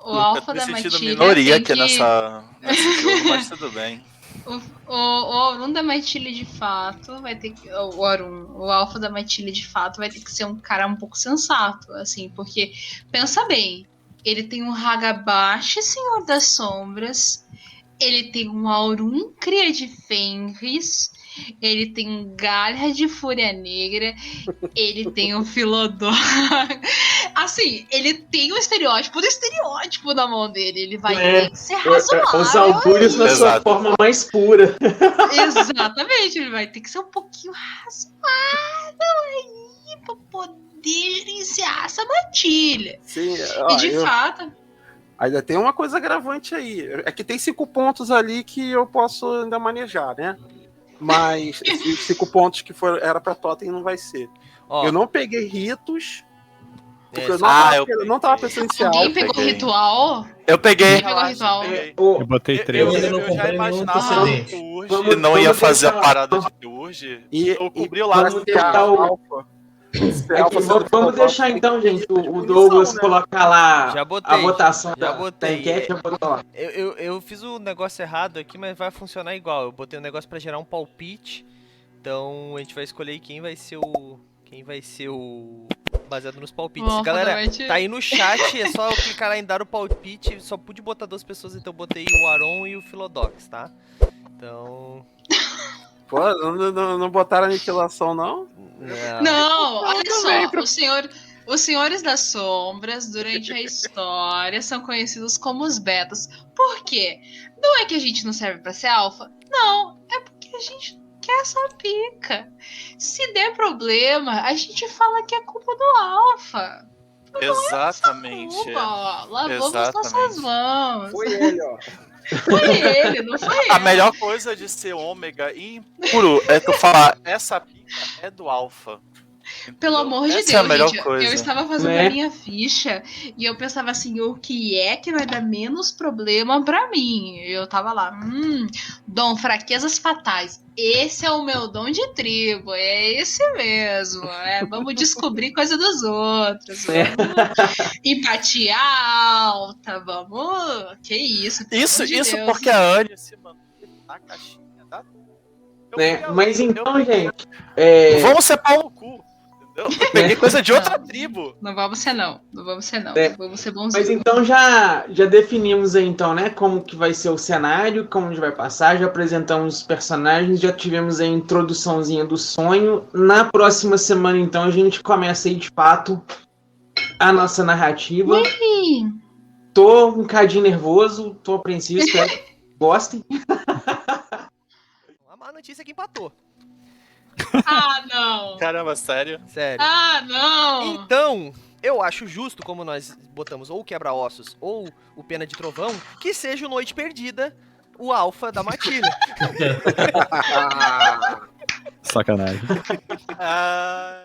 o Alfa da Eu tô me sentindo Matilha minoria tem aqui que... nesse jogo, mas tudo bem. O Aurum da Matilha de fato vai ter que. O Alfa da Matilha de fato vai ter que ser um cara um pouco sensato, assim, porque pensa bem, ele tem um Hagabashi, Senhor das Sombras, ele tem um Aurum, Cria de Fenris, ele tem um Galha de Fúria Negra, ele tem um Philodox. Assim, ele tem o estereótipo do estereótipo na mão dele. Ele vai ter que ser razoável. os augúrios na sua Exato. forma mais pura. Exatamente, ele vai ter que ser um pouquinho razoável aí pra poder gerenciar essa matilha. Sim, E de fato, ainda tem uma coisa agravante aí. É que tem 5 pontos ali que eu posso ainda manejar, né? Mas esses 5 pontos que era pra Totem não vai ser. Ó, Eu não peguei ritos, porque eu eu não tava pensando em ser alguém alfa. pegou peguei. ritual? Eu peguei. Quem pegou ritual? Eu botei 3. Eu ainda não já comprei nenhum imaginava antecedente. o Urge Vamos- não ia vamos fazer a deixar- parada de Urge. E Eu cobri o lado vamos do deixar cara. o- alfa. Vamos deixar então, gente, o Douglas colocar lá Já botei, a votação já da botei. enquete. Já botou lá. eu fiz o negócio errado aqui, mas vai funcionar igual. Eu botei um negócio pra gerar um palpite. Então a gente vai escolher quem vai ser o baseado nos palpites. Bom, Galera, Fadamete. tá aí no chat, é só eu clicar lá em dar o palpite. Só pude botar 2 pessoas, então eu botei o Aron e o Philodox, tá? Então. Pô, não botaram aniquilação, não? Não, olha só, os senhores das sombras, durante a história, são conhecidos como os betas. Por quê? Não é que a gente não serve pra ser alfa? Não, é porque a gente quer essa pica. Se der problema, a gente fala que é culpa do alfa. Exatamente. Culpa, ó, lavamos nossas mãos. Foi ele, ó. Foi ele, não foi A eu. melhor coisa de ser ômega impuro é tu falar, essa pica é do alfa. Pelo amor de Essa Deus, é a melhor gente, coisa. eu estava fazendo Né? a minha ficha e eu pensava assim, o que é que vai dar menos problema pra mim? Eu tava lá, dom, fraquezas fatais. Esse é o meu dom de tribo, é esse mesmo. Vamos descobrir coisa dos outros. Vamos empatia alta, vamos. Que isso? Pelo Isso, amor de isso Deus. porque a Anne se manteve na caixinha da. Né? Mas então, eu peguei- gente, Vamos ser pau no cu, entendeu? Eu peguei coisa de outra tribo. Não vamos ser não. Não vamos ser não. É. Vamos ser mas bonzinhos. então já definimos aí, então, né, como que vai ser o cenário, como a gente vai passar, já apresentamos os personagens, já tivemos a introduçãozinha do sonho. Na próxima semana, então, a gente começa aí, de fato, a nossa narrativa. Ih, Tô um cadinho nervoso, tô apreensivo, espero que gostem. A má notícia é que empatou. Ah, não. Caramba, sério? Sério. Ah, não. Então, eu acho justo, como nós botamos ou o Quebra-Ossos ou o Pena de Trovão, que seja o Noite Perdida, o alfa da matilha. Sacanagem. Ah,